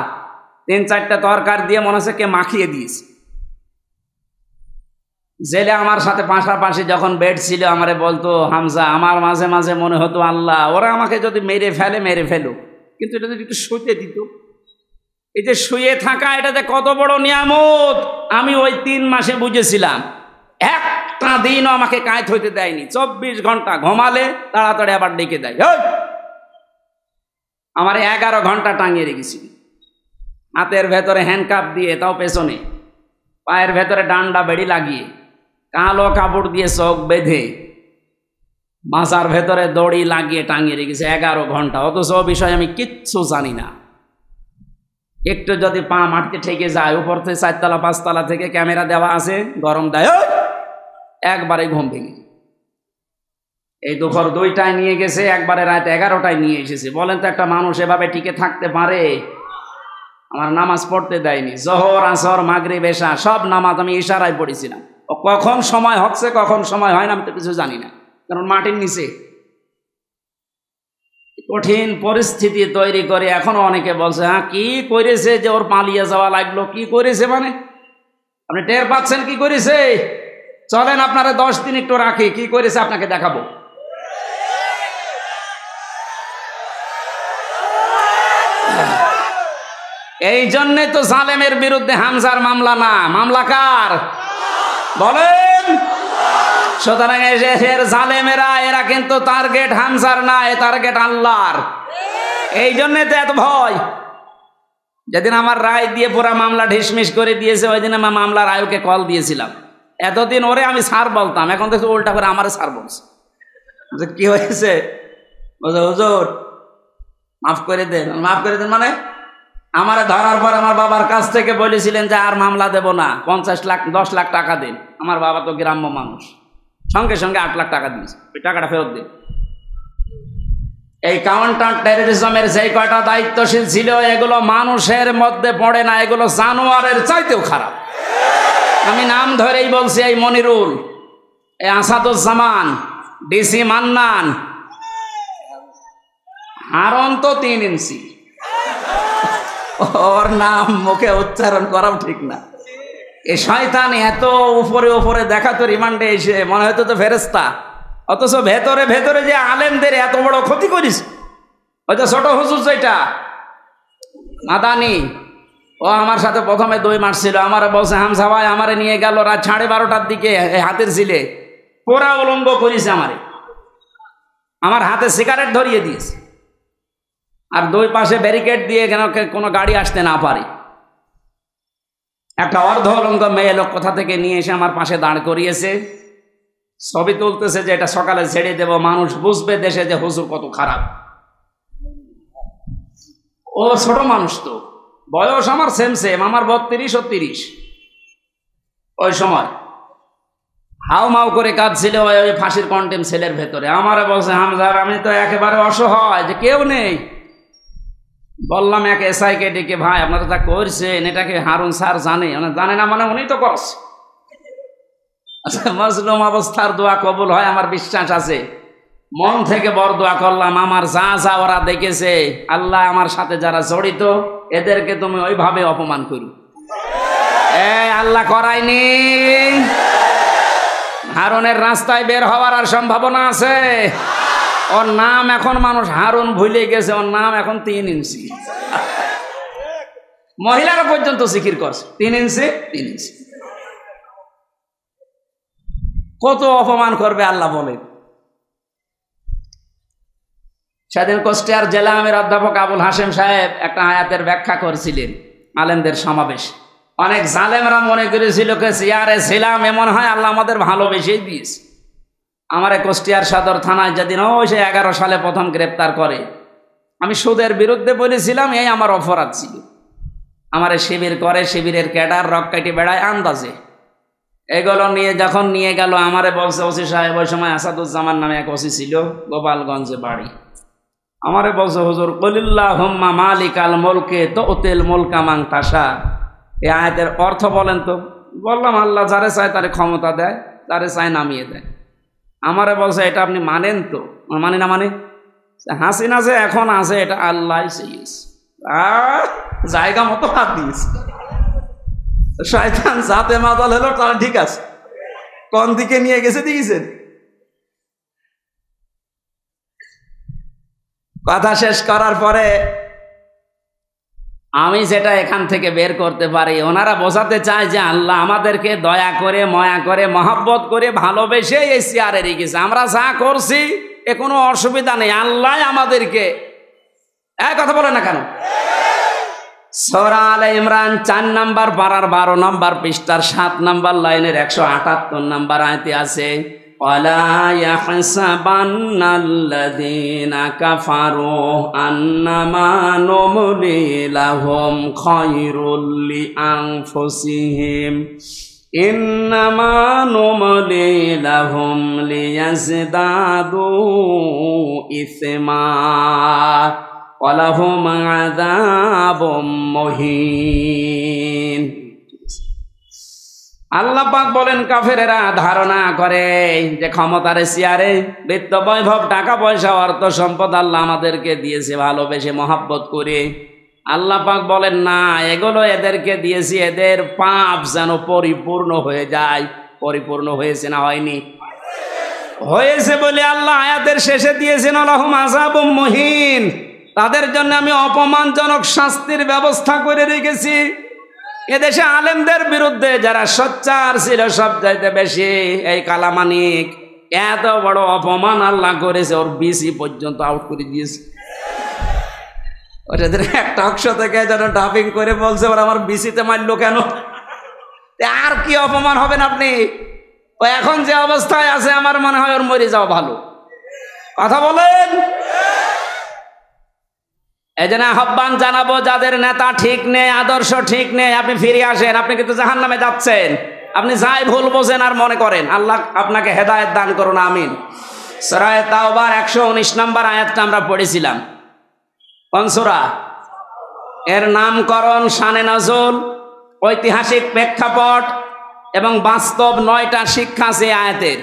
3-4টা তরকার দিয়ে মনে হচ্ছে কে মাখিয়ে দিয়েছে। জেলে আমার সাথে পাশাপাশি যখন বেড ছিল আমারে বলতো হামজা, আমার মাঝে মাঝে মনে হতো আল্লাহ ওরা আমাকে যদি মেরে ফেলো, কিন্তু এটা যদি একটু শুতে দিত। এই যে শুয়ে থাকা এটাতে কত বড় নিয়ামত আমি ওই 3 মাসে বুঝেছিলাম। একটা দিনও আমাকে কায়ত হইতে দেয়নি, 24 ঘন্টা ঘুমালে তাড়াতাড়ি আবার ডেকে দেয়। আমার 11 ঘন্টা টাঙিয়ে রেখেছিল, হাতের ভেতরে হ্যান্ডকাপ দিয়ে, তাও পেছনে, পায়ের ভেতরে ডান্ডা বেড়ি লাগিয়ে, কালো কাপড় দিয়ে চোখ বেঁধে, মাথার ভেতরে দড়ি লাগিয়ে টাঙিয়ে রেখেছে 11 ঘন্টা। অথচ বিষয় আমি কিচ্ছু জানি না। একটু যদি পা মাটিতে ঠেকে যায়, উপর থেকে 4 তলা 5 তলা থেকে ক্যামেরা দেওয়া আছে, গরম দেয়, একবারে ঘুম ভেঙে। এই দুপুর 2টায় নিয়ে গেছে, একবারে রাত 11টায় নিয়ে এসেছে। বলেন তো একটা মানুষ এভাবে টিকে থাকতে পারে? আমার নামাজ পড়তে দেয়নি, জোহর আসর মাগরিব এশা সব নামাজ আমি ইশারায় পড়েছিলাম। কখন সময় হচ্ছে কখন সময় হয় না আমি তো কিছু জানি না, কারণ মাটির নিচে। কঠিন পরিস্থিতি তৈরি করে এখনো অনেকে বলছে হ্যাঁ কি করেছে যে ওর পালিয়ে যাওয়া লাগলো। কি করেছে মানে আপনি টের পাচ্ছেন কি করেছে? চলেন আপনারা 10 দিন একটু রাখি, কি করেছে আপনাকে দেখাবো। এই জন্যে তো জালেমের বিরুদ্ধে হামজার মামলা না, মামলা কার বলেন? সুতরাং এর জালেমেরা এরা কিন্তু টার্গেট হামজার না, এ টার্গেট আল্লাহর। এই জন্যে তো এত ভয়। যেদিন আমার রায় দিয়ে পুরা মামলা ঢিসমিস করে দিয়েছে, ওই দিন আমার মামলার আয়োকে কল দিয়েছিলাম। এতদিন ওরে আমি স্যার বলতাম, এখন তো উল্টা করে আমারে স্যার বলছে। কি হয়েছে? বলছে হুজুর মাফ করে দেন। মাফ করে দেন মানে? আমার ধরার পর আমার বাবার কাছ থেকে বলেছিলেন যে আর মামলা দেব না, 50 লাখ 10 লাখ টাকা দিন। আমার বাবা তো গ্রাম্য মানুষ, সঙ্গে সঙ্গে 8 লাখ টাকা দিয়েছে, ওই টাকাটা ফেরত দিন। এই কাউন্টার টেররিজমের যে কয়টা দায়িত্বশীল ছিল এগুলো মানুষের মধ্যে পড়ে না, এগুলো জানোয়ারের চাইতেও খারাপ। আমি নাম ধরেই বলছি, এই মনিরুল, এই আসাদুজ্জামান, ডিসি মান্নান, হারন তো 3 ইঞ্চি, ওর নাম মুখে উচ্চারণ করাও ঠিক না। এই শয়তান এত উপরে উপরে দেখাতো, রিমান্ডে এসে মনে হতো তো ফেরেস্তা, অথচ ভেতরে ভেতরে যে আলেমদের এত বড় ক্ষতি করিস। ওই যে ছোট হুজুর যেটা মাদানি, ও আমার সাথে প্রথমে দই মারছিল, আমারে বলছে হামজা ভাই আমারে নিয়ে গেল রাত 12:30টার দিকে হাতের ঝিলে, পোড়া উলঙ্গ করেছে আমারে, আমার হাতে সিগারেট ধরিয়ে দিয়েছে, আর দুই পাশে ব্যারিকেড দিয়ে কেন কোনো গাড়ি আসতে না পারে। একটা অর্ধ উলঙ্গ মেয়ে লোক কোথা থেকে নিয়ে এসে আমার পাশে দাঁড় করিয়েছে, ছবি তুলতেছে যে এটা সকালে ছেড়ে দেব, মানুষ বুঝবে দেশে যে হুজুর কত খারাপ। ও ছোট মানুষ, তো বয়স আমার সেম সেম, আমার 32 ও 30। ওই সময় হাউ মাউ করে কাঁদছিল ওই ফাঁসির কন্টেম সেলের ভেতরে। আমারে বলছে হামজা আমি তো একেবারে অসহায়, যে কেউ নেই। বললাম এক এসআই কে ডেকে, ভাই আপনারা তা করছেন এটাকে হারুন স্যার জানে? জানে না মানে উনি তো করছে। আচ্ছা, মজলুম অবস্থার দোয়া কবুল হয় আমার বিশ্বাস আছে। মন থেকে বড় দোয়া করলাম, আমার যা যা ওরা দেখেছে, আল্লাহ আমার সাথে যারা জড়িত এদেরকে তুমি ওইভাবে অপমান করো। আল্লাহ করায়নি। হারুনের রাস্তায় বের হওয়ার আর সম্ভাবনা আছে? ওর নাম এখন মানুষ হারুন ভুলে গেছে, ওর নাম এখন 3 ইঞ্চি। মহিলারা পর্যন্ত জিকির করছে 3 ইঞ্চি 3 ইঞ্চি। কত অপমান করবে আল্লাহ বলেন। সেদিন কুষ্টিয়ার জেলা আমির অধ্যাপক আবুল হাশেম সাহেব একটা আয়াতের ব্যাখ্যা করছিলেন আলেমদের সমাবেশ। অনেক জালেমরা মনে করেছিল চেয়ারে ছিলাম, এমন হয় আল্লাহ আমাদের ভালোবেসেই দিয়েছে। আমারে কুষ্টিয়ার সদর থানায় যেদিন ওই সে 11 সালে প্রথম গ্রেপ্তার করে, আমি সুদের বিরুদ্ধে বলেছিলাম, এই আমার অপরাধ ছিল। আমারে শিবির করে, শিবিরের ক্যাডার রক কাটি বেড়ায় আন্দাজে। এগুলো নিয়ে যখন নিয়ে গেল, আমারে বলছে ওসি সাহেব, ওই সময় আসাদুজ্জামান নামে এক ওসি ছিল, গোপালগঞ্জে বাড়ি। আমারে বলছে হুজুর কুলিল্লাহুম্মা মালিকাল মুলকি তুতিল মুলকা মান তাশা, এই আয়াতের অর্থ বলেন তো। বললাম আল্লাহ যারে চায় তারে ক্ষমতা দেয়, যারে চায় নামিয়ে দেয়। আমারে বলছে এটা আপনি মানেন তো? মানে না মানে? হাসিনা যে এখন আছে এটা আল্লাহ জায়গা মতো হাত দিয়েছে। শয়তান জাতে মাতাল হলো, তারা ঠিক আছে, কোন দিকে নিয়ে গেছে দিয়েছেন। কথা শেষ করার পরে আমি যেটা এখান থেকে বের করতে পারি, ওনারা বোঝাতে চায় যে আল্লাহ আমাদেরকে দয়া করে, ময়া করে, মহব্বত করে, ভালোবেসে এই চেয়ারে রেখেছে। আমরা যা করছি এ কোনো অসুবিধা নেই, আল্লাহ আমাদেরকে। এক কথা বলে না কেন? সূরা আলে ইমরান 4 নম্বর পারার 12 নম্বর পৃষ্ঠার 7 নম্বর লাইনের 178 নম্বর আয়াতে আছে, ওয়ালা ইয়াহসাবান্নাল্লাযীনা কাফারু আন্নামা নুমলি লাহুম খায়রুল লিআনফুসিহিম ইন্নামা নুমলি লাহুম লিয়াজদাদু ইসমা ওয়ালাহুম আযাবুম মুহিন। আল্লাহ পাক বলেন কাফেরেরা ধারণা করে যে ক্ষমতার চেয়ারে বিত্ত বৈভব, টাকা পয়সা, অর্থ সম্পদ আল্লাহ আমাদেরকে দিয়েছে ভালোবেসে মহব্বত করে। আল্লাহ পাক বলেন না, এগুলো এদেরকে দিয়েছি এদের পাপ যেন পরিপূর্ণ হয়ে যায়। পরিপূর্ণ হয়েছে না হয়নি? হয়েছে বলে আল্লাহ আয়াতের শেষে দিয়েছেন লাহুম আযাবুম মুহিন, তাদের জন্য আমি অপমানজনক শাস্তির ব্যবস্থা করে রেখেছি। এদেশে আলেমদের বিরুদ্ধে যারা সোচ্চার ছিল সবচাইতে বেশি, এই কালামানিক, এত বড় অপমান আল্লাহ করেছে, ওর বিসি পর্যন্ত আউট করে দিয়েছে। ওদের একটা অংশ থেকে যেন ডাবিং করে বলছে ওরা আমার বিসিতে মারলো কেন? আর কি অপমান হবেন আপনি? ও এখন যে অবস্থায় আছে আমার মনে হয় ওর মরে যাওয়া ভালো। কথা বলেন। এই জন্য আহ্বান জানাবো, যাদের নেতা ঠিক নেই, আদর্শ ঠিক নেই, আপনি ফিরে আসেন। আপনি কিন্তু জাহান্নামে যাচ্ছেন। আপনি যাই ভুল বোঝেন আর মনে করেন, আল্লাহ আপনাকে হেদায়েত দান করুন, আমিন। সূরা তাওবার 119 নম্বর আয়াতটা আমরা পড়েছিলাম। কোন সূরা? এর নামকরণ, শানে নজুল, ঐতিহাসিক প্রেক্ষাপট এবং বাস্তব 9টা শিক্ষা আছে আয়াতের।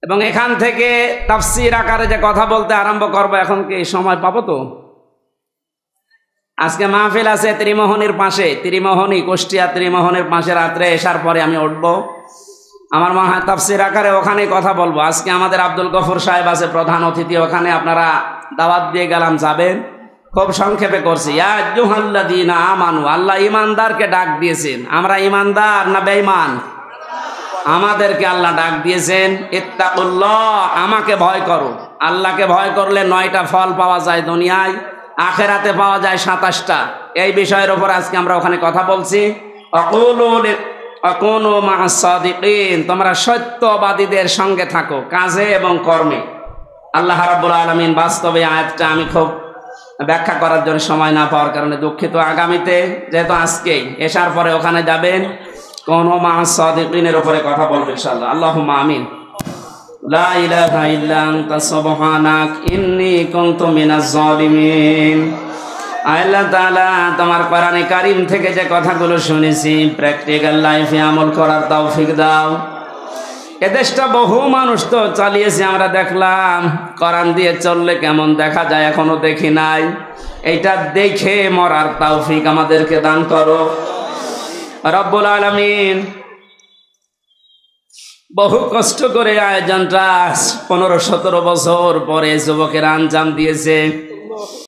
এবং এখান থেকে তাফসীর আকারে যে কথা বলতে আরম্ভ করবো, এখন কি সময় পাবো? তো আজকে মাহফিল আছে ত্রিমোহনীর পাশে, ত্রিমোহনী, কুষ্টিয়া ত্রিমোহনীর পাশে। রাত্রে এসার পরে আমি উঠবো, আমার মনে হয় তাফসীর আকারে ওখানে কথা বলবো। আজকে আমাদের আব্দুল গফুর সাহেব আছে প্রধান অতিথি, ওখানে আপনারা দাওয়াত দিয়ে গেলাম, যাবেন। খুব সংক্ষেপে করছি। ইয়া আইয়ুহাল্লাযীনা আমানু, আল্লাহ ঈমানদারকে ডাক দিয়েছেন। আমরা ঈমানদার না বেঈমান? আমাদেরকে আল্লাহ ডাক দিয়েছেন ইত্তাকুল্লাহ, আমাকে ভয় করো। আল্লাহকে ভয় করলে 9টা ফল পাওয়া যায় দুনিয়ায়, আখেরাতে পাওয়া যায় 27টা। এই বিষয়ের উপর আজকে আমরা ওখানে কথা বলছি। আকুনু মা'আস সাদিকিন, তোমরা সত্যবাদীদের সঙ্গে থাকো কাজে এবং কর্মে। আল্লাহ রাব্বুল আলামিন বাস্তবে আয়াতটা আমি খুব ব্যাখ্যা করার জন্য সময় না পাওয়ার কারণে দুঃখিত। আগামীতে যেহেতু আজকেই এশার পরে ওখানে যাবেন, কোন মা'আস সাদিকিনের উপরে কথা বলবেন ইনশাআল্লাহ। আল্লাহুম্মা আমিন। লা ইলাহা ইল্লা আনতা সুবহানাক ইন্নী কুনতু মিনাজ জালিমিন। আল্লাহ তাআলা, তোমার কোরআনে কারীম থেকে যে কথাগুলো শুনেছি প্র্যাকটিক্যাল লাইফে আমল করার তৌফিক দাও। এদেশটা বহু মানুষ তো চালিয়েছে, আমরা দেখলাম। কোরআন দিয়ে চললে কেমন দেখা যায় এখনো দেখি নাই। এইটা দেখে মরার তৌফিক আমাদেরকে দান করো রব্বুল আলামিন। বহু কষ্ট করে আয়োজনটা 15-17 বছর পরে যুবকেরা আঞ্জাম দিয়েছে।